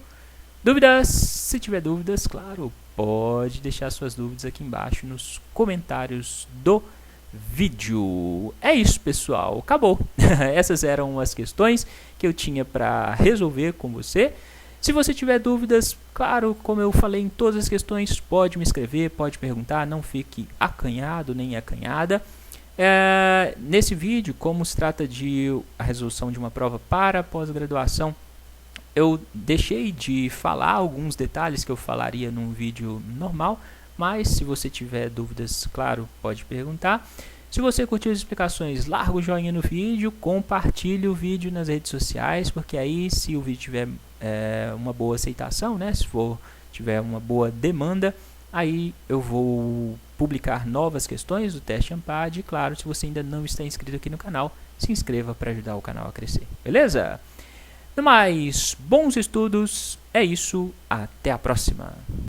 Dúvidas? Se tiver dúvidas, claro, pode deixar suas dúvidas aqui embaixo nos comentários do vídeo. É isso, pessoal. Acabou. Essas eram as questões que eu tinha para resolver com você. Se você tiver dúvidas, claro, como eu falei em todas as questões, pode me escrever, pode perguntar, não fique acanhado nem acanhada. Nesse vídeo, como se trata de a resolução de uma prova para pós-graduação, eu deixei de falar alguns detalhes que eu falaria num vídeo normal, mas se você tiver dúvidas, claro, pode perguntar. Se você curtiu as explicações, larga o joinha no vídeo, compartilhe o vídeo nas redes sociais, porque aí se o vídeo tiver uma boa aceitação, né, se tiver uma boa demanda, aí eu vou publicar novas questões do teste AMPAD. E claro, se você ainda não está inscrito aqui no canal, se inscreva para ajudar o canal a crescer, beleza? No mais, bons estudos, é isso, até a próxima!